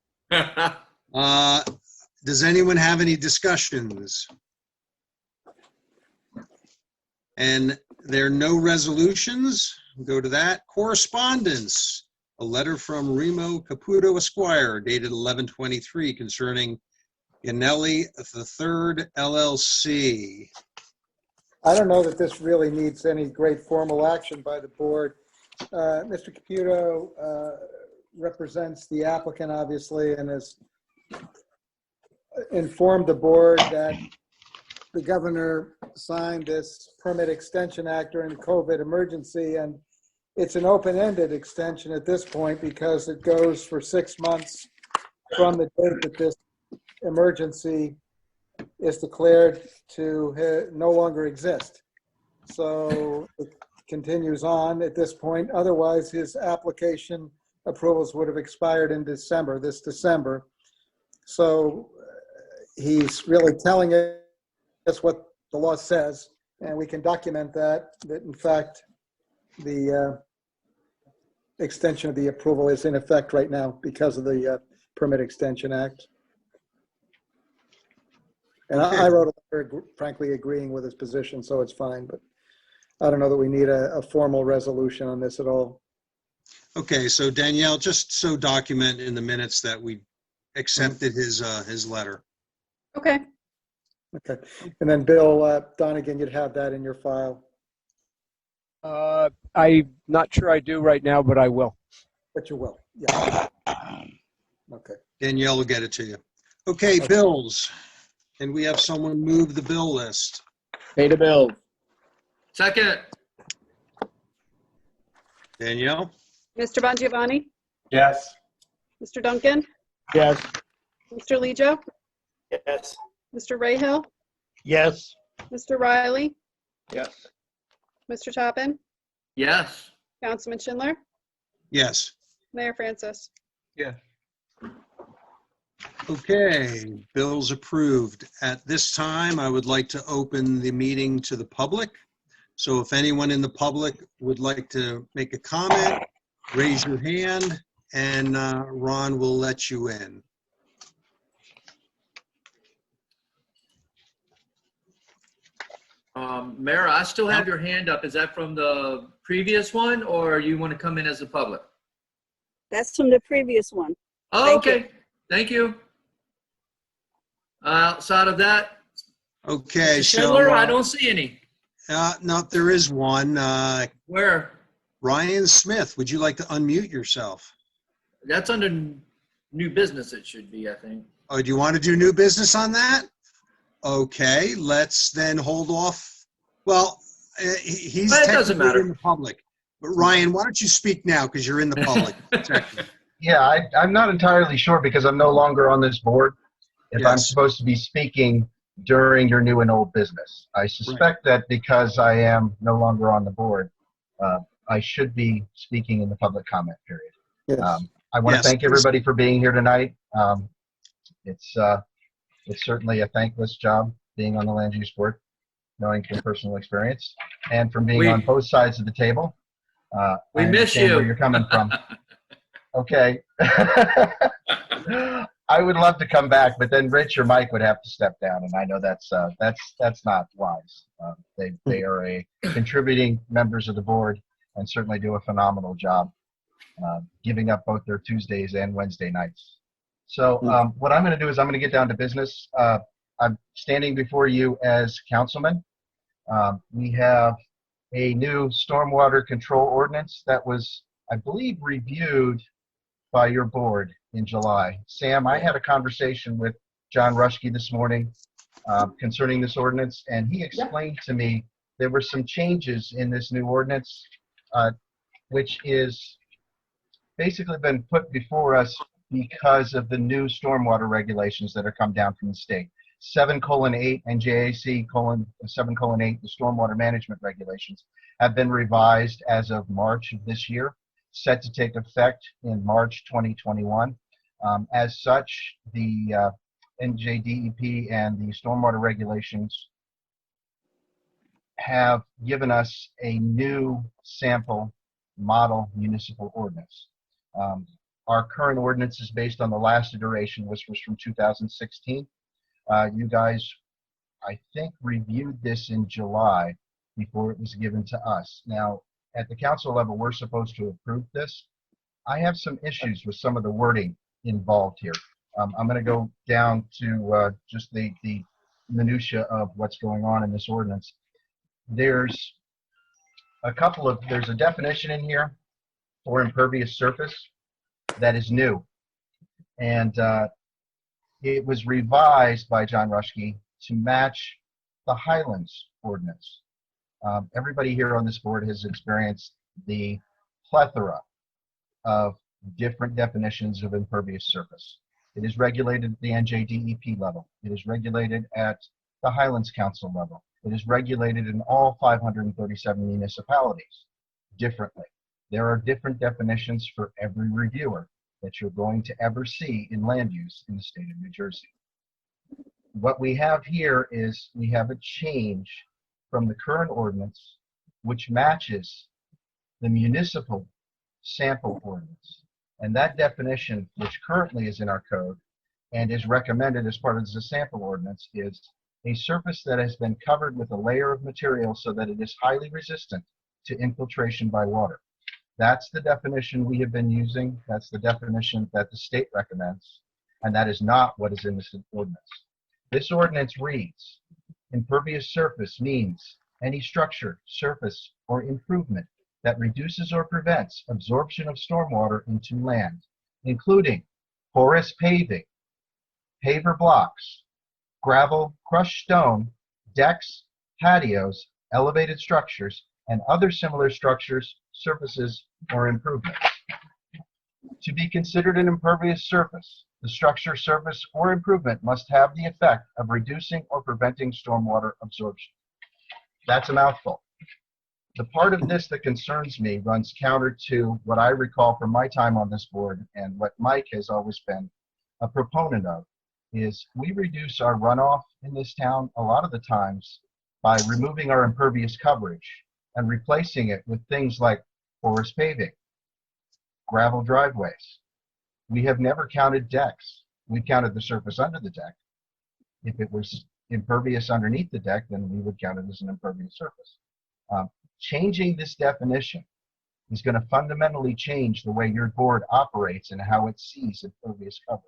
Does anyone have any discussions? And there are no resolutions. Go to that. Correspondence. a letter from Remo Caputo Esquire dated 11/23 concerning Yanelli III LLC. I don't know that this really needs any great formal action by the board. Mr. Caputo represents the applicant, obviously, and has informed the board that the governor signed this permit extension act during the COVID emergency, and it's an open-ended extension at this point because it goes for 6 months from the date that this emergency is declared to no longer exist. So it continues on at this point. Otherwise, his application approvals would have expired in December, this December. So he's really telling us what the law says, and we can document that in fact, the extension of the approval is in effect right now because of the Permit Extension Act. And I wrote a letter, frankly, agreeing with his position, so it's fine, but I don't know that we need a formal resolution on this at all. Okay, so Danielle, just so document in the minutes that we accepted his letter. Okay. Okay, and then Bill Donegan, you'd have that in your file. I'm not sure I do right now, but I will. But you will, yeah. Okay. Danielle will get it to you. Okay, bills. Can we have someone move the bill list? Pay the bill. Second. Danielle? Mr. Bongiovanni? Yes. Mr. Duncan? Yes. Mr. Lejo? Yes. Mr. Rahill? Yes. Mr. Riley? Yes. Mr. Chapin? Yes. Councilman Schindler? Yes. Mayor Francis? Yes. Okay, bills approved. At this time, I would like to open the meeting to the public. So if anyone in the public would like to make a comment, raise your hand and Ron will let you in. Mayor, I still have your hand up. Is that from the previous one or you want to come in as a public? That's from the previous one. Oh, Thank you. okay. Thank you. Outside of that, Okay, Mr. so. Schindler, I don't see any. No, there is one. Where? Ryan Smith, would you like to unmute yourself? That's under new business, it should be, I think. Oh, do you want to do new business on that? Okay, let's then hold off. Well, he's Well, it doesn't technically matter. in the public. But Ryan, why don't you speak now because you're in the public section. Yeah, I'm not entirely sure because I'm no longer on this board. If I'm Yes. supposed to be speaking during your new and old business. I suspect that because I am no longer on the board, I should be speaking in the public comment period. Yes. I want to Yes, thank please. everybody for being here tonight. It's certainly a thankless job being on the land use board, knowing from personal experience, and from being on both sides of the table. We I miss understand you. where you're coming from. Okay. I would love to come back, but then Rich or Mike would have to step down, and I know that's not wise. They are a contributing members of the board and certainly do a phenomenal job, giving up both their Tuesdays and Wednesday nights. So what I'm going to do is I'm going to get down to business. I'm standing before you as councilman. We have a new stormwater control ordinance that was, I believe, reviewed by your board in July. Sam, I had a conversation with John Rushke this morning concerning this ordinance, and he explained to me there were some changes in this new ordinance, which is basically been put before us because of the new stormwater regulations that are come down from the state. 7:8 and JAC 7:8, the stormwater management regulations, have been revised as of March of this year, set to take effect in March 2021. As such, the NJDEP and the stormwater regulations have given us a new sample model municipal ordinance. Our current ordinance is based on the last iteration, which was from 2016. You guys, I think, reviewed this in July before it was given to us. Now, at the council level, we're supposed to approve this. I have some issues with some of the wording involved here. I'm going to go down to just the minutia of what's going on in this ordinance. There's a definition in here for impervious surface that is new. And it was revised by John Rushke to match the Highlands ordinance. Everybody here on this board has experienced the plethora of different definitions of impervious surface. It is regulated at the NJDEP level. It is regulated at the Highlands Council level. It is regulated in all 537 municipalities differently. There are different definitions for every reviewer that you're going to ever see in land use in the state of New Jersey. What we have here is we have a change from the current ordinance, which matches the municipal sample ordinance. And that definition, which currently is in our code and is recommended as part of the sample ordinance, is a surface that has been covered with a layer of material so that it is highly resistant to infiltration by water. That's the definition we have been using. That's the definition that the state recommends. And that is not what is in this ordinance. This ordinance reads, impervious surface means any structure, surface, or improvement that reduces or prevents absorption of stormwater into land, including porous paving, paver blocks, gravel, crushed stone, decks, patios, elevated structures, and other similar structures, surfaces, or improvements. To be considered an impervious surface, the structure, surface, or improvement must have the effect of reducing or preventing stormwater absorption. That's a mouthful. The part of this that concerns me runs counter to what I recall from my time on this board and what Mike has always been a proponent of, is we reduce our runoff in this town a lot of the times by removing our impervious coverage and replacing it with things like porous paving, gravel driveways. We have never counted decks. We counted the surface under the deck. If it was impervious underneath the deck, then we would count it as an impervious surface. Changing this definition is going to fundamentally change the way your board operates and how it sees impervious coverage.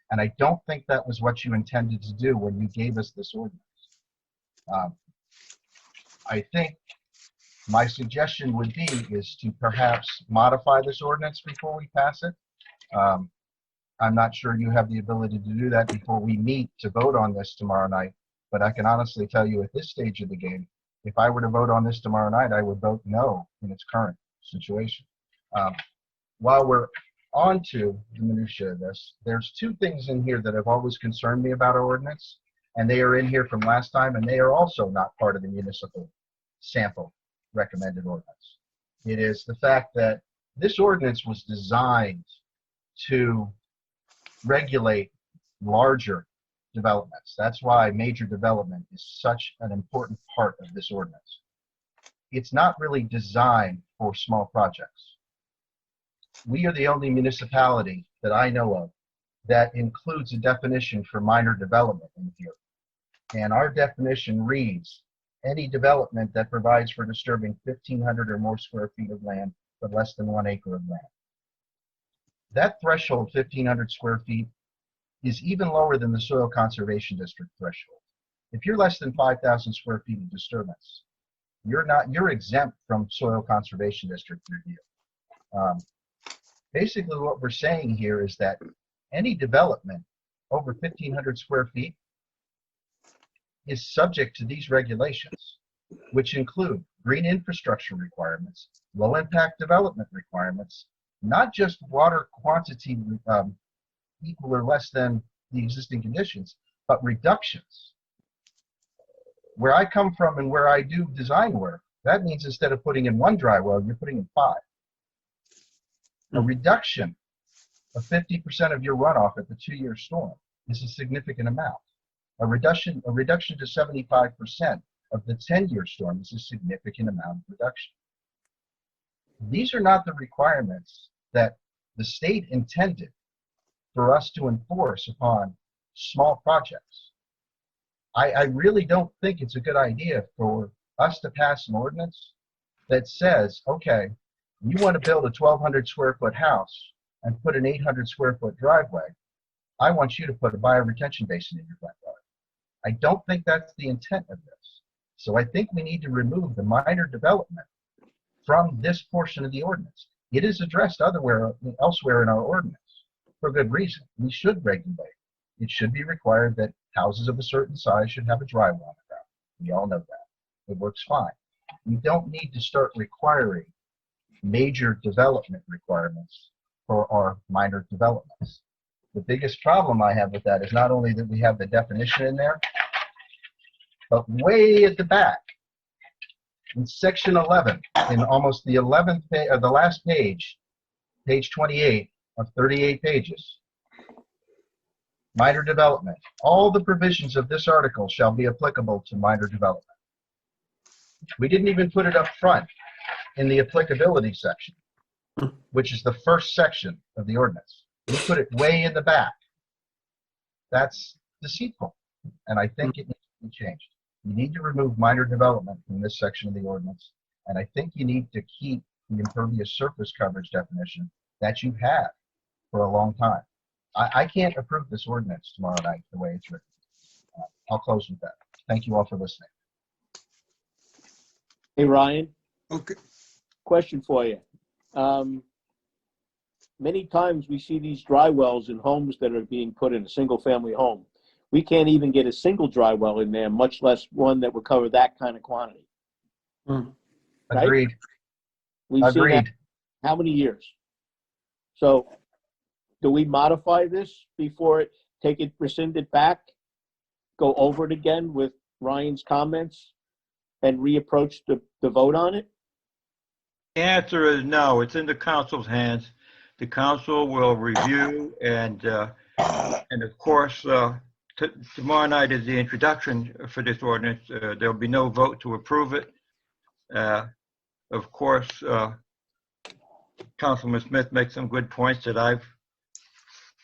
And I don't think that was what you intended to do when you gave us this ordinance. I think my suggestion would be is to perhaps modify this ordinance before we pass it. I'm not sure you have the ability to do that before we meet to vote on this tomorrow night, but I can honestly tell you at this stage of the game, if I were to vote on this tomorrow night, I would vote no in its current situation. While we're on to the minutiae of this, there's two things in here that have always concerned me about our ordinance, and they are in here from last time, and they are also not part of the municipal sample recommended ordinance. It is the fact that this ordinance was designed to regulate larger developments. That's why major development is such an important part of this ordinance. It's not really designed for small projects. We are the only municipality that I know of that includes a definition for minor development in here. And our definition reads, any development that provides for disturbing 1,500 or more square feet of land, but less than 1 acre of land. That threshold, 1,500 square feet, is even lower than the Soil Conservation District threshold. If you're less than 5,000 square feet of disturbance, you're exempt from Soil Conservation District review. Basically, what we're saying here is that any development over 1,500 square feet is subject to these regulations, which include green infrastructure requirements, low impact development requirements, not just water quantity equal or less than the existing conditions, but reductions. Where I come from and where I do design work, that means instead of putting in 1 dry well, you're putting in 5. A reduction of 50% of your runoff at the 2-year storm is a significant amount. A reduction to 75% of the 10-year storm is a significant amount of reduction. These are not the requirements that the state intended for us to enforce upon small projects. I really don't think it's a good idea for us to pass an ordinance that says, okay, You want to build a 1,200 square foot house and put an 800 square foot driveway. I want you to put a bioretention basin in your front yard. I don't think that's the intent of this. So I think we need to remove the minor development from this portion of the ordinance. It is addressed elsewhere in our ordinance for good reason. We should regulate. It should be required that houses of a certain size should have a driveway on the ground. We all know that. It works fine. We don't need to start requiring major development requirements for our minor developments. The biggest problem I have with that is not only that we have the definition in there, but way at the back, in section 11, in almost the 11th page, the last page, page 28 of 38 pages, minor development. All the provisions of this article shall be applicable to minor development. We didn't even put it up front in the applicability section, which is the first section of the ordinance. We put it way in the back. That's deceitful, and I think it needs to be changed. You need to remove minor development from this section of the ordinance, and I think you need to keep the impervious surface coverage definition that you've had for a long time. I can't approve this ordinance tomorrow night the way it's written. I'll close with that. Thank you all for listening. Hey, Ryan. Okay. Question for you. Many times we see these dry wells in homes that are being put in a single-family home. We can't even get a single dry well in there, much less one that would cover that kind of quantity. Right? Agreed. We've seen that Agreed. how many years? So do we modify this before rescind it back, go over it again with Ryan's comments, and reapproach the vote on it? The answer is no. It's in the council's hands. The council will review and of course, tomorrow night is the introduction for this ordinance. There'll be no vote to approve it. Of course, Councilman Smith makes some good points that I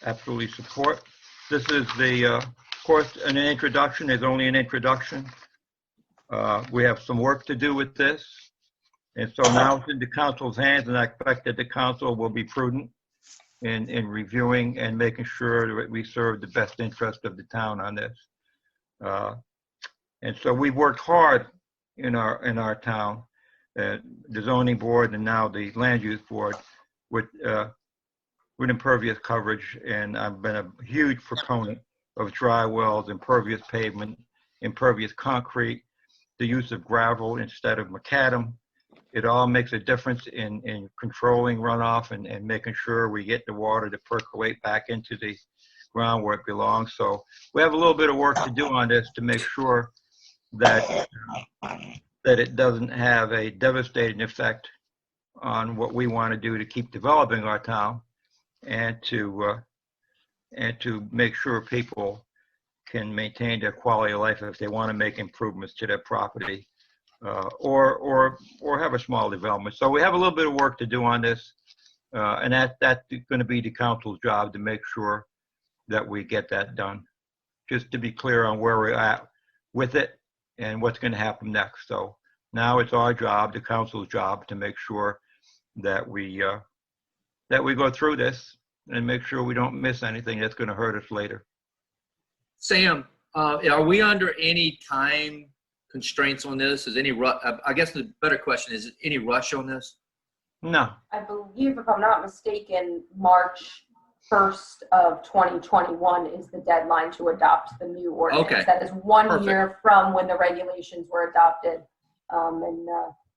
absolutely support. This is of course, an introduction is only an introduction. We have some work to do with this. And so now it's in the council's hands, and I expect that the council will be prudent in reviewing and making sure that we serve the best interest of the town on this. And so we've worked hard in our town, the zoning board and now the land use board with impervious coverage. And I've been a huge proponent of dry wells, impervious pavement, impervious concrete, the use of gravel instead of macadam. It all makes a difference in controlling runoff and making sure we get the water to percolate back into the ground where it belongs. So we have a little bit of work to do on this to make sure that it doesn't have a devastating effect on what we want to do to keep developing our town and to make sure people can maintain their quality of life if they want to make improvements to their property. Or have a small development. So we have a little bit of work to do on this, and that's going to be the council's job to make sure that we get that done. Just to be clear on where we're at with it and what's going to happen next. So now it's our job, the council's job, to make sure that we go through this and make sure we don't miss anything that's going to hurt us later. Sam, are we under any time constraints on this? Is any I guess the better question is any rush on this? No. I believe, if I'm not mistaken, March 1st of 2021 is the deadline to adopt the new ordinance. Okay. That is one Perfect. year from when the regulations were adopted. And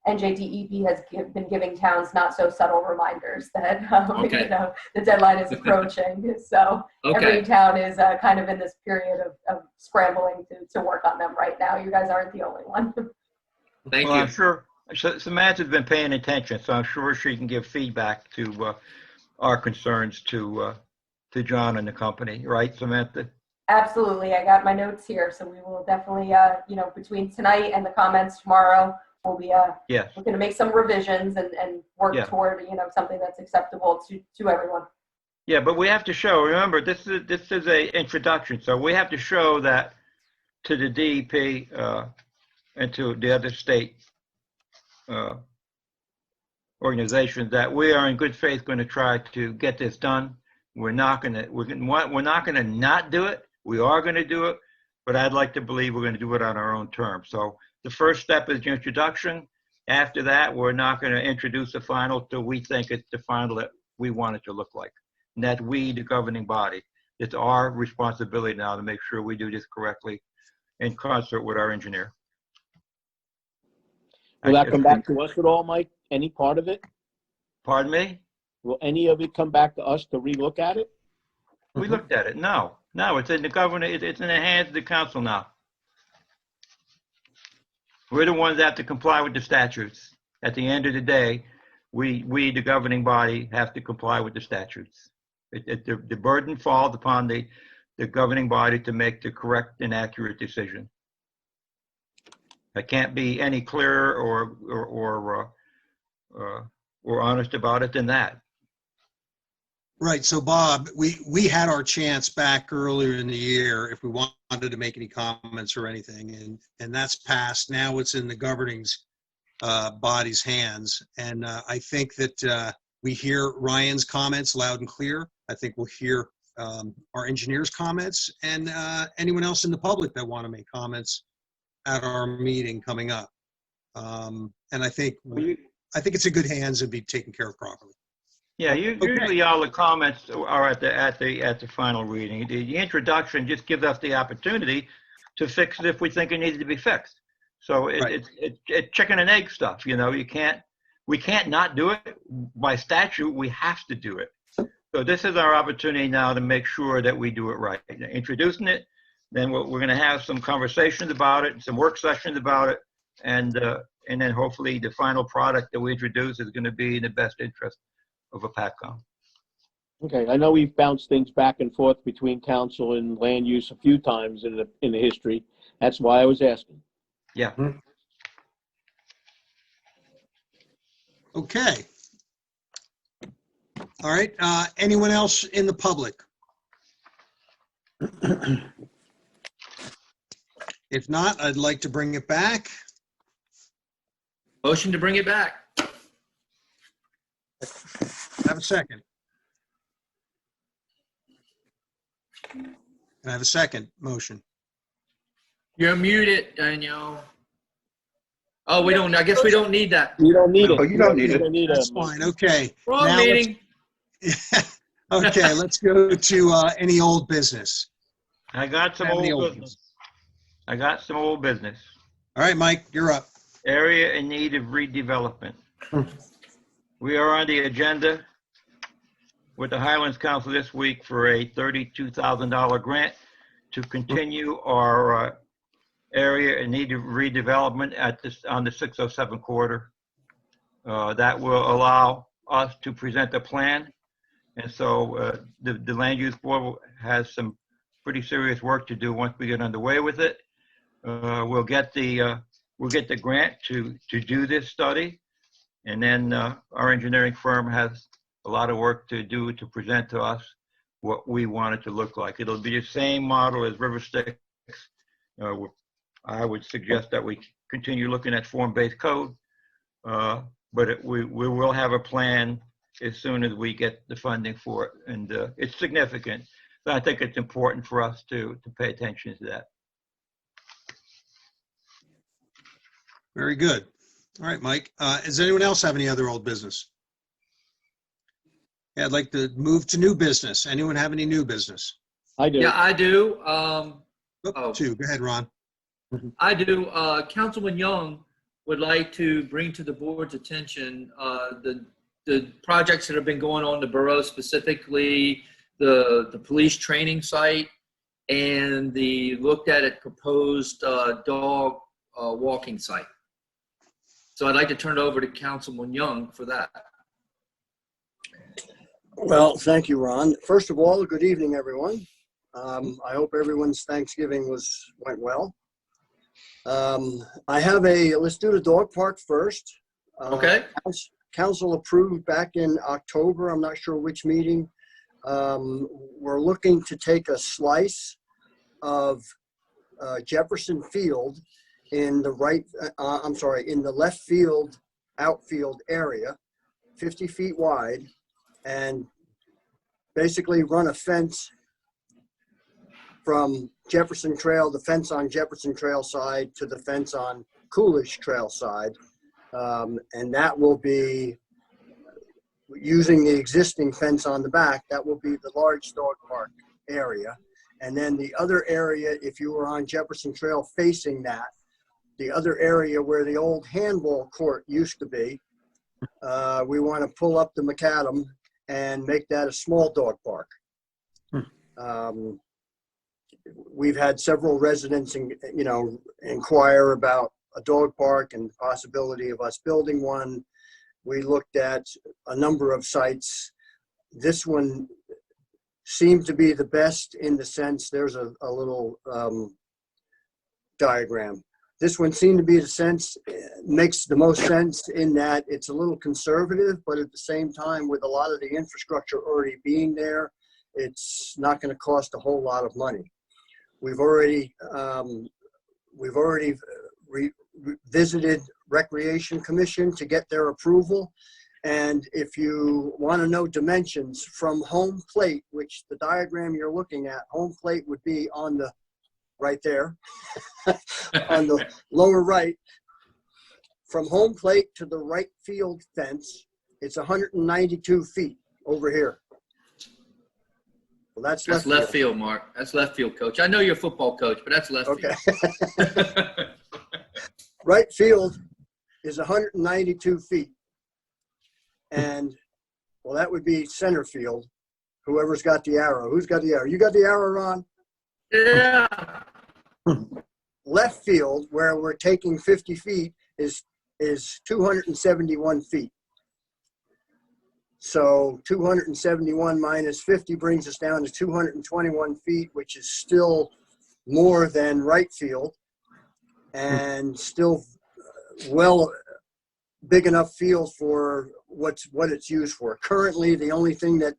NJDEP has been giving towns not so subtle reminders that Okay. the deadline is approaching. So every town is kind of in this period of scrambling to work on them right now. You guys aren't the only one. Thank Well, you. I'm sure Samantha's been paying attention, so I'm sure she can give feedback to our concerns to John and the company, right, Samantha? Absolutely. I got my notes here, so we will definitely, between tonight and the comments tomorrow, we'll be Yes. we're going to make some revisions and work Yeah. toward something that's acceptable to everyone. Yeah, but we have to show. Remember, this is a introduction, so we have to show that to the DEP and to the other state organizations that we are in good faith going to try to get this done. We're not going to not do it. We are going to do it, but I'd like to believe we're going to do it on our own terms. So the first step is the introduction. After that, we're not going to introduce the final till we think it's the final that we want it to look like. And that we, the governing body, it's our responsibility now to make sure we do this correctly in concert with our engineer. Will that come back to us at all, Mike? Any part of it? Pardon me? Will any of it come back to us to relook at it? We looked at it. No, it's in the governor. It's in the hands of the council now. We're the ones that have to comply with the statutes. At the end of the day, we the governing body, have to comply with the statutes. The burden falls upon the governing body to make the correct and accurate decision. I can't be any clearer or honest about it than that. Right. So Bob, we had our chance back earlier in the year if we wanted to make any comments or anything, and that's passed. Now it's in the governing body's hands. And I think that we hear Ryan's comments loud and clear. I think we'll hear our engineer's comments and anyone else in the public that want to make comments at our meeting coming up. And I think it's in good hands and be taken care of properly. Yeah, usually all the comments are at the final reading. The introduction just gives us the opportunity to fix it if we think it needs to be fixed. So it's chicken and egg stuff. You know, we can't not do it by statute. We have to do it. So this is our opportunity now to make sure that we do it right. Introducing it, then we're going to have some conversations about it, some work sessions about it, and then hopefully the final product that we introduce is going to be in the best interest of Hopatcong. Okay, I know we've bounced things back and forth between council and land use a few times in the history. That's why I was asking. Yeah. Okay. All right. Anyone else in the public? If not, I'd like to bring it back. Motion to bring it back. Have a second. Can I have a second motion? You're muted, Danielle. Oh, we don't. I guess we don't need that. You don't need it. Oh, you don't need it. That's fine. Okay. Wrong Now meeting. Okay, let's go to any old business. I got some old business. All right, Mike, you're up. Area in need of redevelopment. We are on the agenda with the Highlands Council this week for a $32,000 grant to continue our area in need of redevelopment on the 607 corridor. That will allow us to present a plan. And so the Land Use Board has some pretty serious work to do once we get underway with it. We'll get the grant to do this study. And then our engineering firm has a lot of work to do to present to us what we want it to look like. It'll be the same model as River Styx. I would suggest that we continue looking at form-based code, but we will have a plan as soon as we get the funding for it. And it's significant. So I think it's important for us to pay attention to that. Very good. All right, Mike. Does anyone else have any other old business? Yeah, I'd like to move to new business. Anyone have any new business? I do. Yeah, I do. Two. Go ahead, Ron. I do. Councilman Young would like to bring to the board's attention the projects that have been going on in the borough, specifically the police training site and the looked at it proposed dog walking site. So I'd like to turn it over to Councilman Young for that. Well, thank you, Ron. First of all, good evening, everyone. I hope everyone's Thanksgiving went well. Let's do the dog park first. Okay. Council approved back in October, I'm not sure which meeting. We're looking to take a slice of Jefferson Field in the in the left field, outfield area 50 feet wide, and basically run a fence from Jefferson Trail, the fence on Jefferson Trail side to the fence on Coolidge Trail side. And that will be using the existing fence on the back. That will be the large dog park area. And then the other area, if you were on Jefferson Trail facing that, the other area where the old handball court used to be, we want to pull up the macadam and make that a small dog park. We've had several residents, inquire about a dog park and the possibility of us building one. We looked at a number of sites. This one seemed to be the best in the sense, there's a little diagram. This one seemed to be makes the most sense in that it's a little conservative, but at the same time, with a lot of the infrastructure already being there, it's not going to cost a whole lot of money. We've already visited Recreation Commission to get their approval. And if you want to know dimensions from home plate, which the diagram you're looking at, home plate would be on the right there, on the lower right, from home plate to the right field fence, it's 192 feet over here. Well, that's left field, Mark. That's left field, coach. I know you're a football coach, but that's left field. Right field is 192 feet. And, well, that would be center field, whoever's got the arrow. Who's got the arrow? You got the arrow, Ron? Yeah. Left field, where we're taking 50 feet, is 271 feet. So 271 minus 50 brings us down to 221 feet, which is still more than right field and still well big enough field for what it's used for. Currently, the only thing that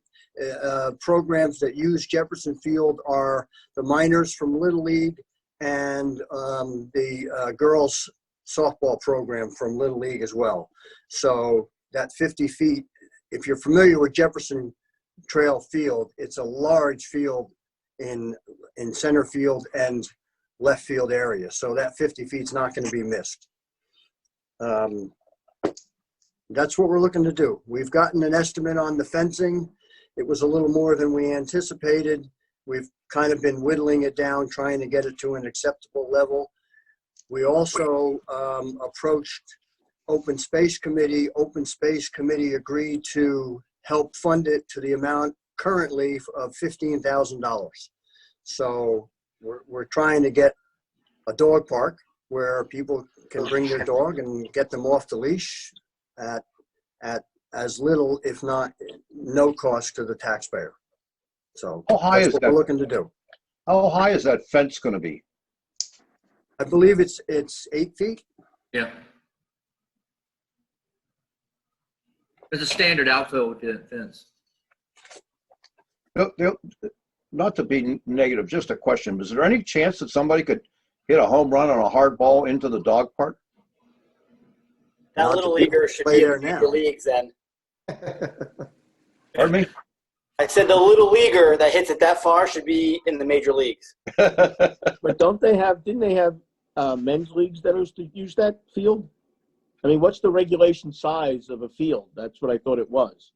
programs that use Jefferson Field are the minors from Little League and the girls softball program from Little League as well. So that 50 feet, if you're familiar with Jefferson Trail Field, it's a large field in center field and left field area. So that 50 feet is not going to be missed. That's what we're looking to do. We've gotten an estimate on the fencing. It was a little more than we anticipated. We've kind of been whittling it down, trying to get it to an acceptable level. We also approached Open Space Committee. Open Space Committee agreed to help fund it to the amount currently of $15,000. So we're trying to get a dog park where people can bring their dog and get them off the leash at as little, if not no cost to the taxpayer. So how high is what that? we're looking to do. How high is that fence going to be? I believe it's 8 feet. Yeah. There's a standard outfield fence. Not to be negative, just a question. Is there any chance that somebody could hit a home run on a hard ball into the dog park? That little leaguer should be in the major leagues then. Pardon me? I said the little leaguer that hits it that far should be in the major leagues. But didn't they have men's leagues that are to use that field? I mean, what's the regulation size of a field? That's what I thought it was.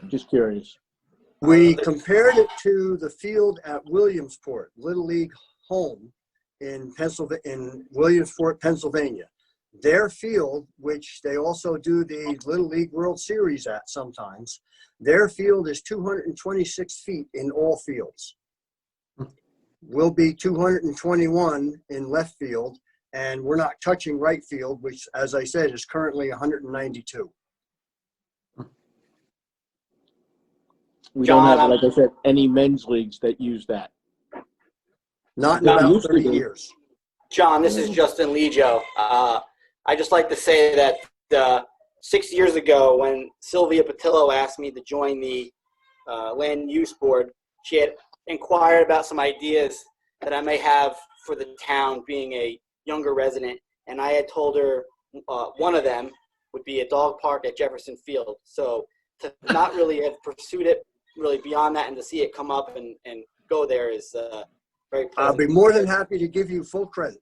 Just curious. We compared it to the field at Williamsport, Little League home in Williamsport, Pennsylvania. Their field, which they also do the Little League World Series at sometimes, their field is 226 feet in all fields. We'll be 221 in left field, and we're not touching right field, which, as I said, is currently 192. We don't have, like I said, any men's leagues that use that. Not in about 30 years. John, this is Justin Legio. I just like to say that 6 years ago, when Sylvia Patillo asked me to join the Land Use Board, she had inquired about some ideas that I may have for the town being a younger resident. And I had told her one of them would be a dog park at Jefferson Field. So to not really have pursued it really beyond that and to see it come up and go there is very pleasant. I'll be more than happy to give you full credit.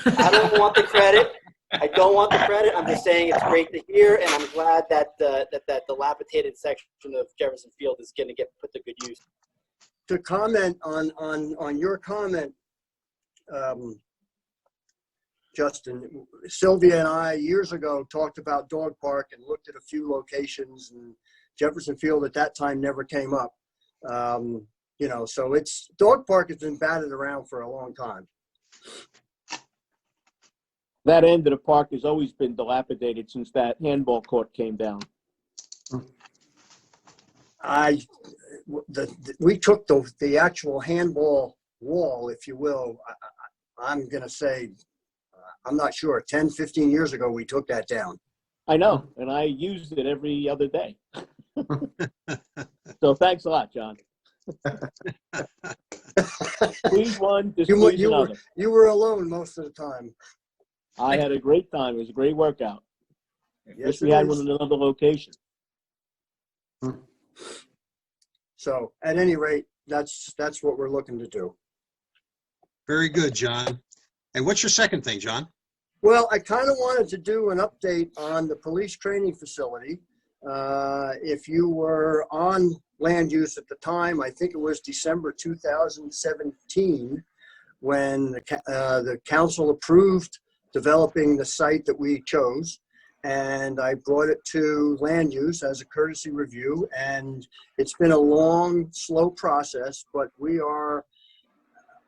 I don't want the credit. I don't want the credit. I'm just saying it's great to hear, and I'm glad that that dilapidated section of Jefferson Field is going to get put to good use. To comment on your comment, Justin, Sylvia and I years ago talked about dog park and looked at a few locations, and Jefferson Field at that time never came up. You know, so it's dog park has been batted around for a long time. That end of the park has always been dilapidated since that handball court came down. We took the actual handball wall, if you will. I'm going to say, I'm not sure, 10, 15 years ago, we took that down. I know, and I used it every other day. So thanks a lot, John. Squeeze one, just squeeze another. You were alone most of the time. I had a great time. It was a great workout. Yes, Wish we had one in another location. So at any rate, that's what we're looking to do. Very good, John. And what's your second thing, John? Well, I kind of wanted to do an update on the police training facility. If you were on land use at the time, I think it was December 2017, when the council approved developing the site that we chose. And I brought it to land use as a courtesy review. And it's been a long, slow process, but we are,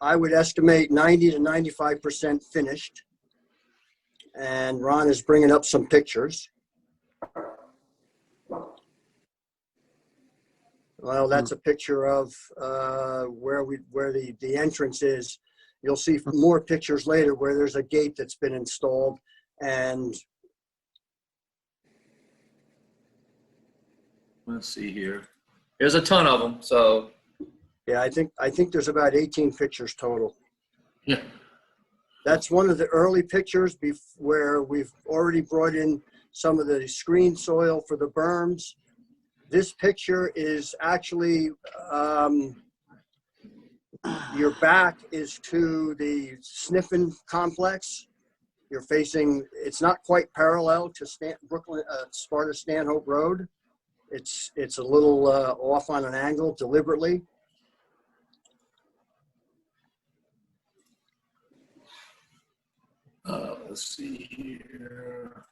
I would estimate 90 to 95% finished. And Ron is bringing up some pictures. Well, that's a picture of where the entrance is. You'll see more pictures later where there's a gate that's been installed, and let's see here. There's a ton of them. So yeah, I think there's about 18 pictures total. Yeah. That's one of the early pictures where we've already brought in some of the screen soil for the berms. This picture is actually, your back is to the Sniffin complex. You're facing, it's not quite parallel to Sparta Stanhope Road. It's a little off on an angle deliberately. Let's see here.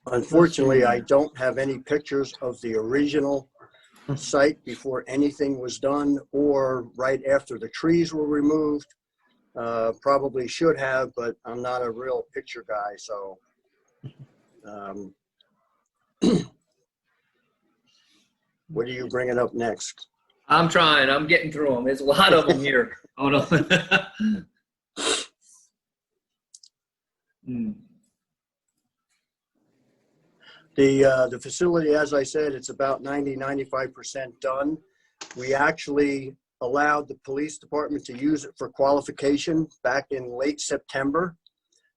Unfortunately, I don't have any pictures of the original site before anything was done or right after the trees were removed. Probably should have, but I'm not a real picture guy, so. What are you bringing up next? I'm trying. I'm getting through them. There's a lot of them here. Oh, no. The facility, as I said, it's about 90–95% done. We actually allowed the police department to use it for qualification back in late September,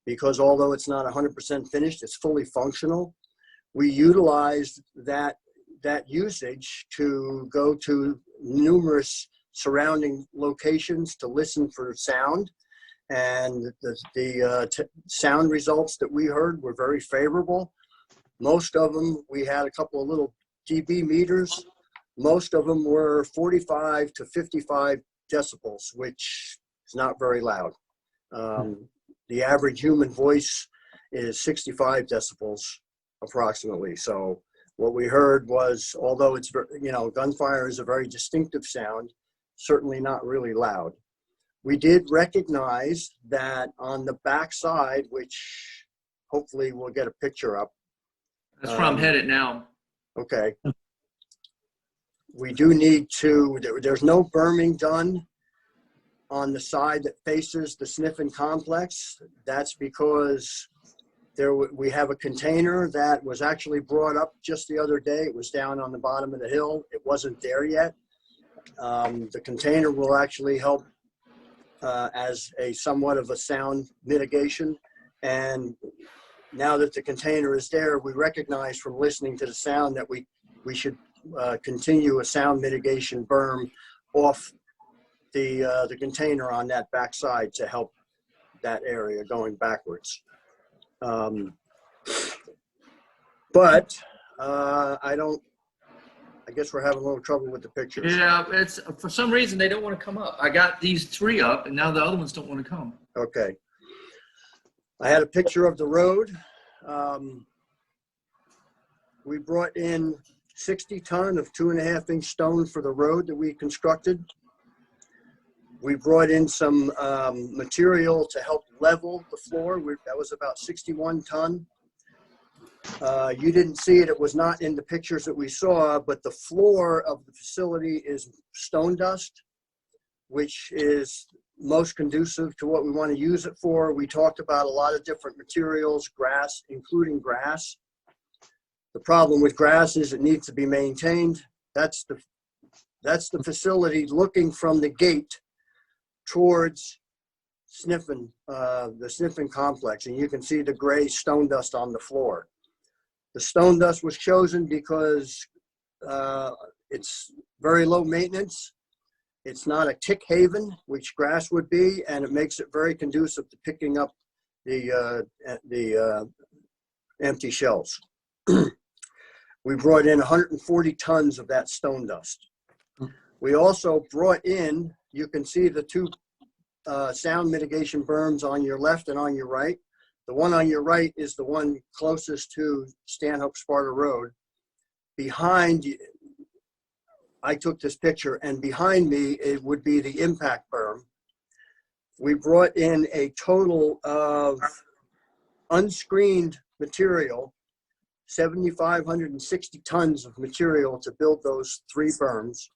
because although it's not 100% finished, it's fully functional. We utilized that usage to go to numerous surrounding locations to listen for sound. And the sound results that we heard were very favorable. Most of them, we had a couple of little dB meters. Most of them were 45 to 55 decibels, which is not very loud. The average human voice is 65 decibels approximately. So what we heard was, although it's, gunfire is a very distinctive sound, certainly not really loud. We did recognize that on the back side, which hopefully we'll get a picture up. That's where I'm headed now. Okay. We do need to, there's no berming done on the side that faces the Sniffin complex. That's because We have a container that was actually brought up just the other day. It was down on the bottom of the hill. It wasn't there yet. The container will actually help as a somewhat of a sound mitigation. And now that the container is there, we recognize from listening to the sound that we should continue a sound mitigation berm off the container on that backside to help that area going backwards. But I guess we're having a little trouble with the pictures. Yeah, it's for some reason they don't want to come up. I got these 3 up, and now the other ones don't want to come. Okay. I had a picture of the road. We brought in 60 ton of 2.5-inch stone for the road that we constructed. We brought in some material to help level the floor. That was about 61 ton. You didn't see it. It was not in the pictures that we saw, but the floor of the facility is stone dust, which is most conducive to what we want to use it for. We talked about a lot of different materials, grass, including grass. The problem with grass is it needs to be maintained. That's the facility looking from the gate towards the sniffing complex, and you can see the gray stone dust on the floor. The stone dust was chosen because it's very low maintenance. It's not a tick haven, which grass would be, and it makes it very conducive to picking up the empty shells. We brought in 140 tons of that stone dust. We also brought in, you can see the 2 sound mitigation berms on your left and on your right. The one on your right is the one closest to Stanhope Sparta Road. Behind, I took this picture, and behind me, it would be the impact berm. We brought in a total of unscreened material, 7,560 tons of material to build those 3 berms,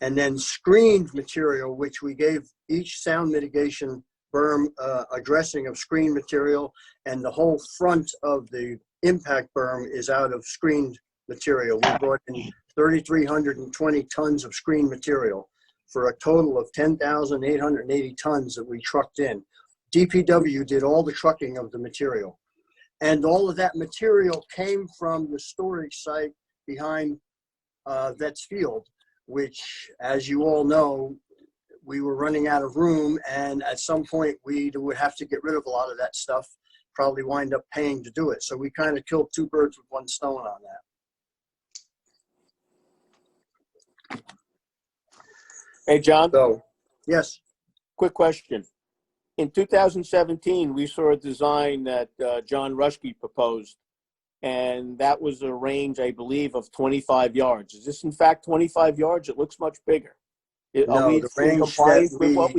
and then screened material, which we gave each sound mitigation berm a dressing of screen material, and the whole front of the impact berm is out of screened material. We brought in 3,320 tons of screen material for a total of 10,880 tons that we trucked in. DPW did all the trucking of the material. And all of that material came from the storage site behind Vets Field, which, as you all know, we were running out of room, and at some point we would have to get rid of a lot of that stuff, probably wind up paying to do it. So we kind of killed 2 birds with 1 stone on that. Hey, John. So, yes. Quick question. In 2017, we saw a design that John Rushke proposed, and that was a range, I believe, of 25 yards. Is this, in fact, 25 yards? It looks much bigger. Are we the range in compliance that with what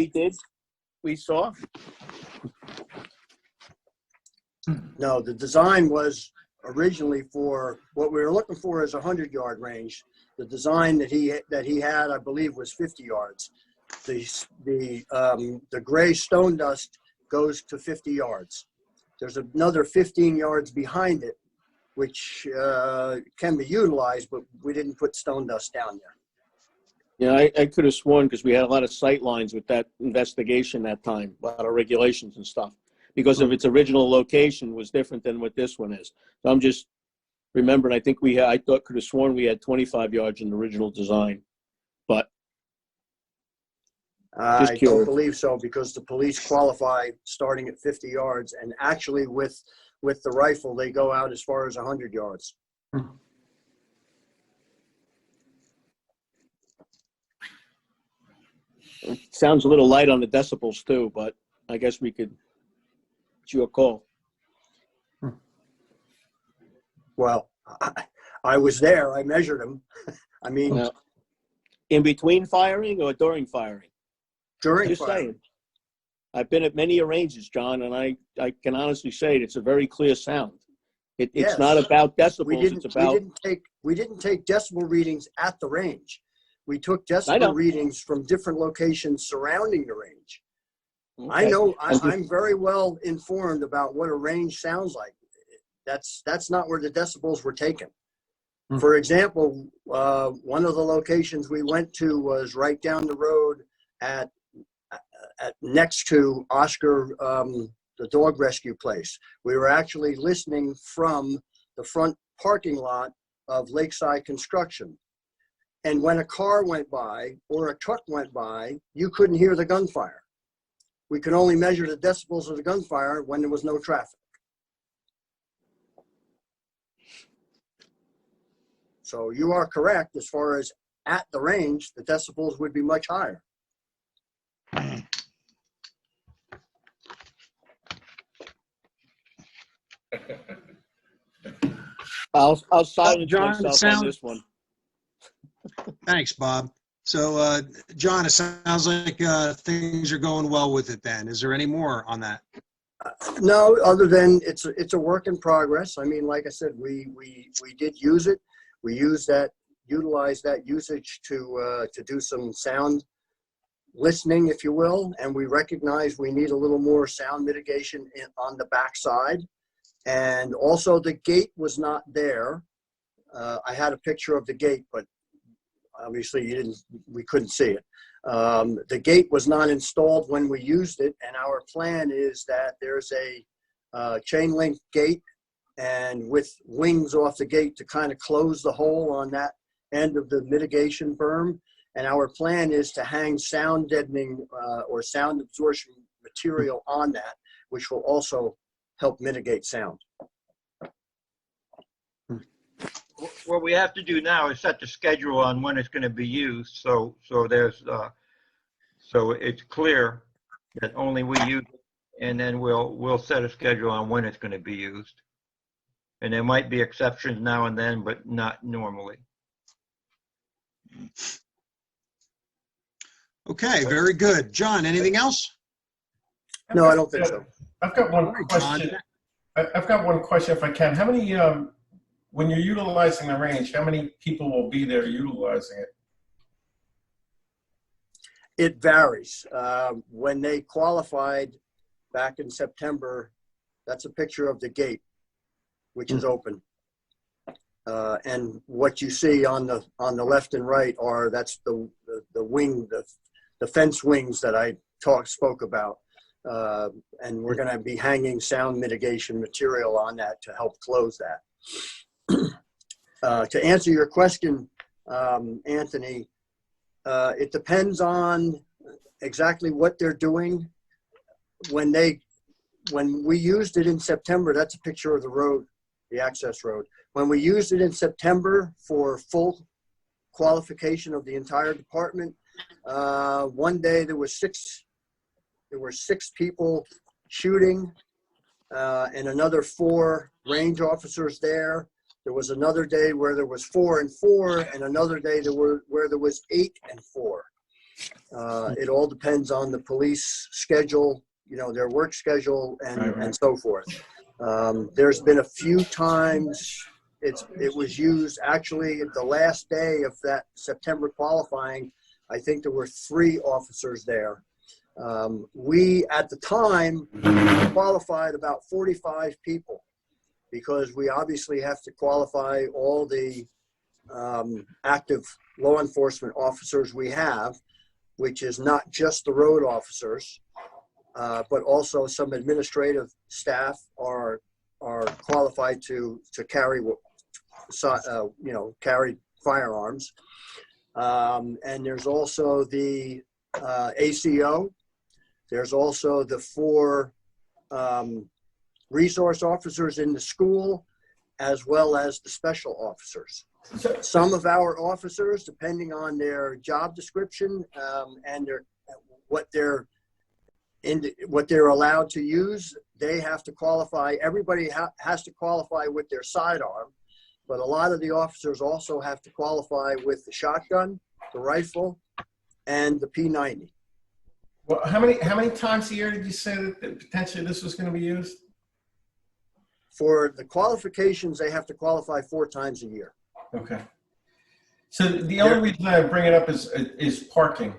we saw? No, the design was originally for, what we were looking for is a 100-yard range. The design that he had, I believe, was 50 yards. The gray stone dust goes to 50 yards. There's another 15 yards behind it, which can be utilized, but we didn't put stone dust down there. Yeah, I could have sworn, because we had a lot of sight lines with that investigation that time, a lot of regulations and stuff, because of its original location was different than what this one is. So I'm just remembering, I think I could have sworn we had 25 yards in the original design, but I don't believe so, because the police qualify starting at 50 yards, and actually with the rifle, they go out as far as 100 yards. it sounds a little light on the decibels too, but I guess it's your call. Well, I was there. I measured them. I mean, in between firing or during firing? During Just firing. saying. I've been at many ranges, John, and I can honestly say it's a very clear sound. It's Yes. not about decibels. It's about. We didn't take decibel readings at the range. We took decibel readings from different locations surrounding the range. Okay. I know. I'm very well informed about what a range sounds like. that's not where the decibels were taken. For example, one of the locations we went to was right down the road at next to Oscar, the dog rescue place. We were actually listening from the front parking lot of Lakeside Construction. And when a car went by or a truck went by, you couldn't hear the gunfire. We could only measure the decibels of the gunfire when there was no traffic. So you are correct as far as at the range, the decibels would be much higher. I'll silence John, myself on this one. Thanks, Bob. So, John, it sounds like things are going well with it then. Is there any more on that? No, other than it's a work in progress. I mean, like I said, we did use it. We utilized that usage to do some sound listening, if you will, and we recognize we need a little more sound mitigation on the backside. And also the gate was not there. I had a picture of the gate, but obviously we couldn't see it. The gate was not installed when we used it, and our plan is that there's a chain link gate and with wings off the gate to kind of close the hole on that end of the mitigation berm. And our plan is to hang sound deadening or sound absorption material on that, which will also help mitigate sound. What we have to do now is set the schedule on when it's going to be used. So it's clear that only we use it, and then we'll set a schedule on when it's going to be used. And there might be exceptions now and then, but not normally. Okay, very good. John, anything else? No, I don't think so. I've got one question. I've got one question if I can. How many, when you're utilizing the range, how many people will be there utilizing it? It varies. When they qualified back in September, that's a picture of the gate, which is open. And what you see on the left and right that's the wing, the fence wings that I spoke about. And we're going to be hanging sound mitigation material on that to help close that. To answer your question, Anthony, it depends on exactly what they're doing. When we used it in September, that's a picture of the road, the access road. When we used it in September for full qualification of the entire department, one day there were six people shooting and another 4 range officers there. There was another day where there was 4 and 4, and another day where there was 8 and 4. It all depends on the police schedule, their work schedule and so forth. There's been a few times it was used. Actually, at the last day of that September qualifying, I think there were 3 officers there. We, at the time, qualified about 45 people because we obviously have to qualify all the active law enforcement officers we have, which is not just the road officers, but also some administrative staff are qualified to carry, carry firearms. And there's also the ACO. There's also the 4 resource officers in the school, as well as the special officers. Some of our officers, depending on their job description and what they're allowed to use, they have to qualify. Everybody has to qualify with their sidearm, but a lot of the officers also have to qualify with the shotgun, the rifle, and the P90. Well, how many times a year did you say that potentially this was going to be used? For the qualifications, they have to qualify 4 times a year. Okay. So the only reason I bring it up is parking.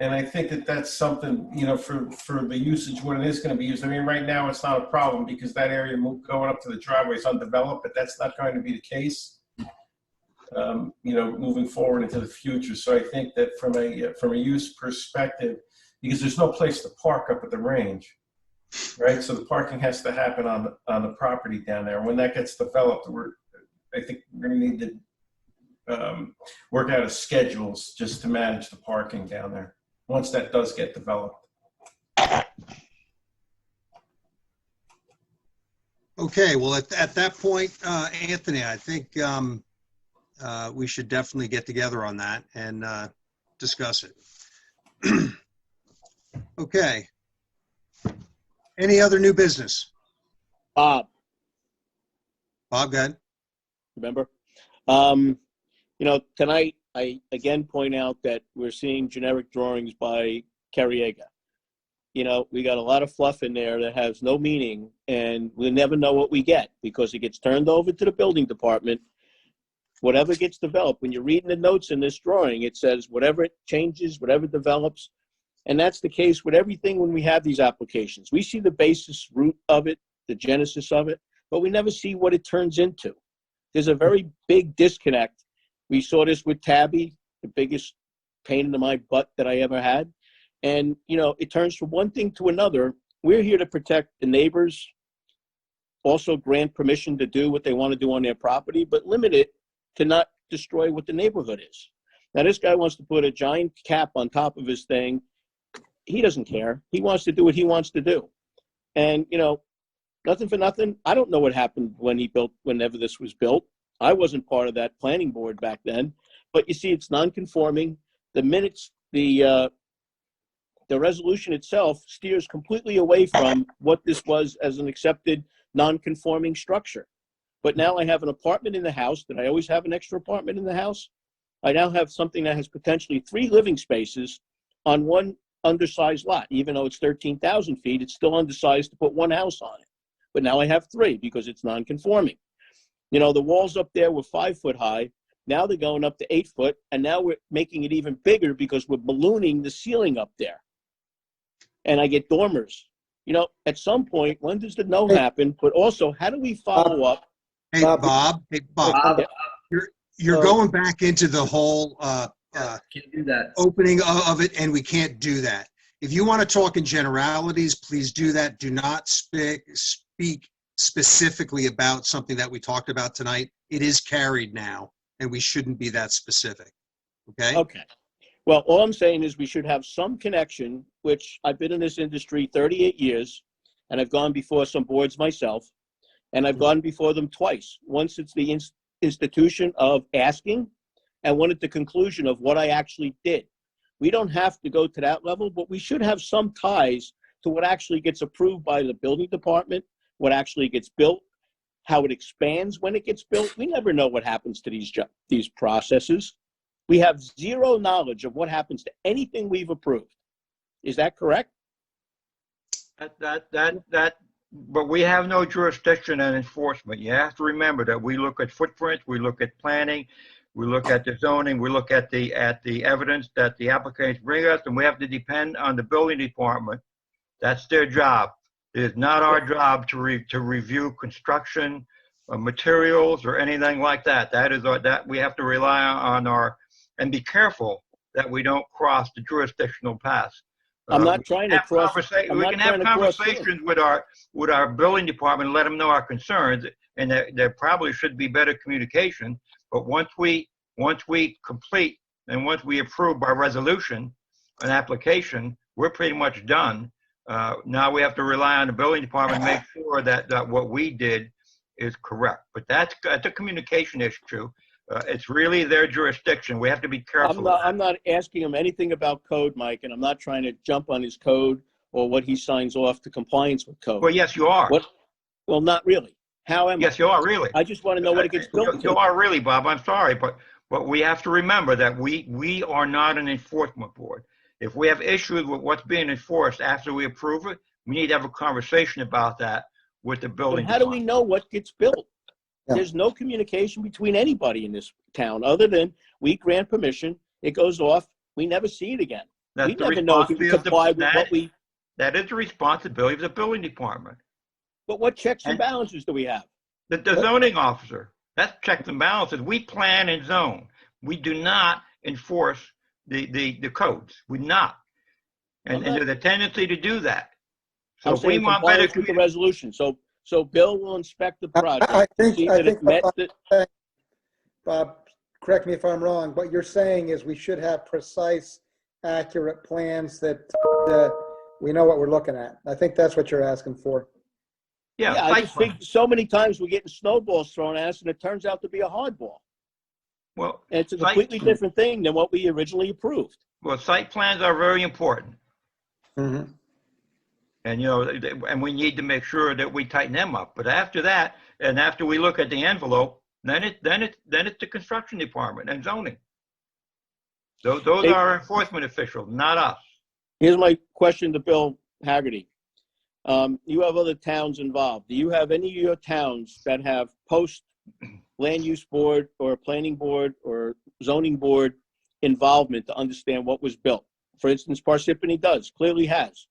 And I think that that's something, you know, for the usage when it is going to be used. I mean, right now it's not a problem because that area going up to the driveway is undeveloped, but that's not going to be the case, you know, moving forward into the future. So I think that from a use perspective, because there's no place to park up at the range, right? So the parking has to happen on the property down there. When that gets developed, I think we're going to need to work out schedules just to manage the parking down there once that does get developed. Okay, well, at that point, Anthony, I think we should definitely get together on that and discuss it. Okay. Any other new business? Bob, go ahead. Remember? You know, tonight I again point out that we're seeing generic drawings by Carriega. You know, we got a lot of fluff in there that has no meaning, and we'll never know what we get because it gets turned over to the building department. Whatever gets developed, when you're reading the notes in this drawing, it says whatever it changes, whatever develops. And that's the case with everything when we have these applications. We see the basis root of it, the genesis of it, but we never see what it turns into. There's a very big disconnect. We saw this with Tabby, the biggest pain in my butt that I ever had. And, you know, it turns from one thing to another. We're here to protect the neighbors, also grant permission to do what they want to do on their property, but limit it to not destroy what the neighborhood is. Now, this guy wants to put a giant cap on top of his thing. He doesn't care. He wants to do what he wants to do. And, you know, nothing for nothing. I don't know what happened whenever this was built. I wasn't part of that planning board back then. But you see, it's non-conforming. The minutes, the resolution itself steers completely away from what this was as an accepted non-conforming structure. But now I have an apartment in the house. Did I always have an extra apartment in the house? I now have something that has potentially 3 living spaces on one undersized lot. Even though it's 13,000 feet, it's still undersized to put one house on it. But now I have 3 because it's non-conforming. You know, the walls up there were 5 foot high. Now they're going up to 8 foot, and now we're making it even bigger because we're ballooning the ceiling up there. And I get dormers. You know, at some point, when does the no happen? But also, how do we follow up? Hey, Bob. You're going back into the whole Can't do that. opening of it, and we can't do that. If you want to talk in generalities, please do that. Do not speak specifically about something that we talked about tonight. It is carried now, and we shouldn't be that specific. Okay? Okay. Well, all I'm saying is we should have some connection, which I've been in this industry 38 years, and I've gone before some boards myself, and I've gone before them twice. Once it's the institution of asking, and one at the conclusion of what I actually did. We don't have to go to that level, but we should have some ties to what actually gets approved by the building department, what actually gets built, how it expands when it gets built. We never know what happens to these processes. We have zero knowledge of what happens to anything we've approved. Is that correct? But we have no jurisdiction and enforcement. You have to remember that we look at footprints, we look at planning, we look at the zoning, we look at the evidence that the applicants bring us, and we have to depend on the building department. That's their job. It is not our job to review construction materials or anything like that. That we have to rely on and be careful that we don't cross the jurisdictional path. I'm not trying to cross. We can have conversations with our building department and let them know our concerns, and there probably should be better communication. But once we complete and once we approve by resolution an application, we're pretty much done. Now we have to rely on the building department to make sure that what we did is correct. But that's a communication issue. It's really their jurisdiction. We have to be careful. I'm not asking him anything about code, Mike, and I'm not trying to jump on his code or what he signs off to compliance with code. Well, yes, you are. What? Well, not really. How am I? Yes, you are really. I just want to know what it gets built to. You are really, Bob. I'm sorry, but we have to remember that we are not an enforcement board. If we have issues with what's being enforced after we approve it, we need to have a conversation about that with the building. But how do we know what gets built? Yeah. There's no communication between anybody in this town other than we grant permission, it goes off, we never see it again. That's We the never know if we responsibility of comply with what we, that is the responsibility of the building department. but what checks and balances do we have? The zoning officer, that's checks and balances. We plan and zone. We do not enforce the codes. We not. And there's a tendency to do that. So I'm if we saying want better compliance with the resolution. So Bill will inspect the project I to think, see I that think it met the. Bob, correct me if I'm wrong, what you're saying is we should have precise, accurate plans that we know what we're looking at. I think that's what you're asking for. Yeah, I just think so many times we're getting snowballs thrown at us, and it turns out to be a hardball. Well, and it's a completely different thing than what we originally approved. Well, site plans are very important. Mm-hmm. And, you know, and we need to make sure that we tighten them up. But after that, and after we look at the envelope, then it's the construction department and zoning. Those are our enforcement officials, not us. Here's my question to Bill Haggerty. You have other towns involved. Do you have any of your towns that have post land use board or planning board or zoning board involvement to understand what was built? For instance, Parsippany does, clearly has.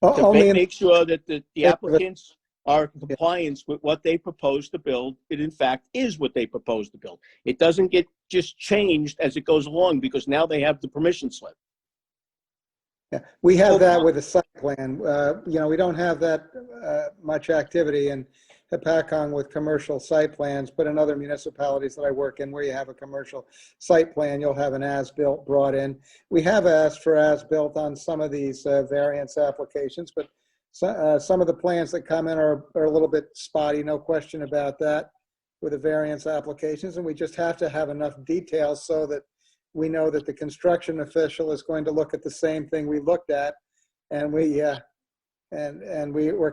To make sure that the applicants are in compliance with what they propose to build. It in fact is what they propose to build. It doesn't get just changed as it goes along because now they have the permission slip. Yeah, we have that with the site plan. You know, we don't have that much activity in Hopatcong with commercial site plans, but in other municipalities that I work in where you have a commercial site plan, you'll have an as-built brought in. We have asked for as-built on some of these variance applications, but some of the plans that come in are a little bit spotty, no question about that, with the variance applications, and we just have to have enough details so that we know that the construction official is going to look at the same thing we looked at, and we're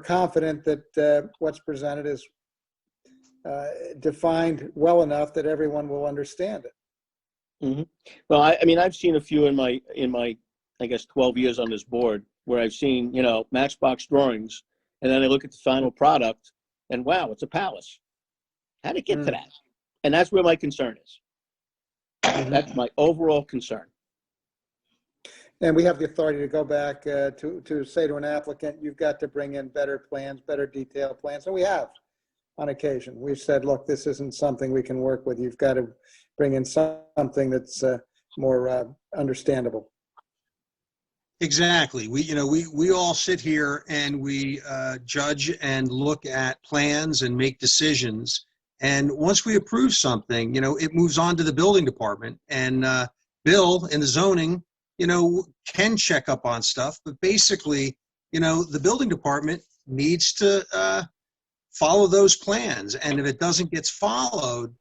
confident that what's presented is defined well enough that everyone will understand it. Mm-hmm. Well, I mean, I've seen a few in my I guess 12 years on this board where I've seen, you know, matchbox drawings, and then I look at the final product, and wow, it's a palace. How did it get to that? And that's where my concern is. That's my overall concern. And we have the authority to go back to say to an applicant, you've got to bring in better plans, better detailed plans. And we have on occasion. We've said, look, this isn't something we can work with. You've got to bring in something that's more understandable. Exactly. We all sit here and we judge and look at plans and make decisions. And once we approve something, you know, it moves on to the building department. And Bill in the zoning, you know, can check up on stuff. But basically, you know, the building department needs to follow those plans. And if it doesn't get followed,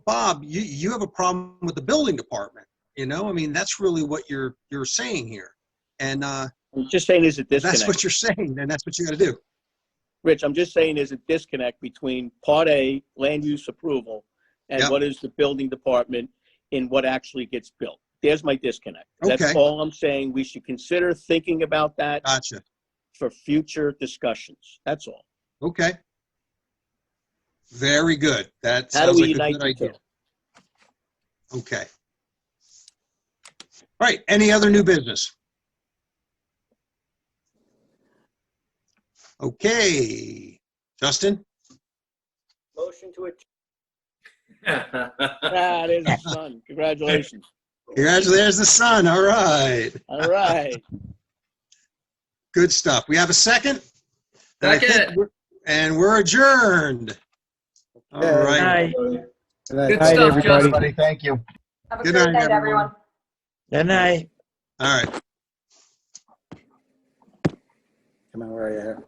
Bob, you have a problem with the building department. You know, I mean, that's really what you're saying here. And I'm just saying there's a disconnect. That's what you're saying, and that's what you got to do. Rich, I'm just saying there's a disconnect between Part A, land use approval, and what is the building department in what actually gets built. There's my disconnect. Okay. That's all I'm saying. We should consider thinking about that Gotcha. For future discussions. That's all. Okay. Very good. That How sounds do we like a unite good the idea. two? Okay. All right. Any other new business? Okay. Justin? Motion to There's the sun. Congratulations. There's the sun. All right. All right. Good stuff. We have a second? And we're adjourned. All right. Good stuff, everybody. Thank you. Have a Good great night, night, everyone. Good night. All right. Come on, where are you here?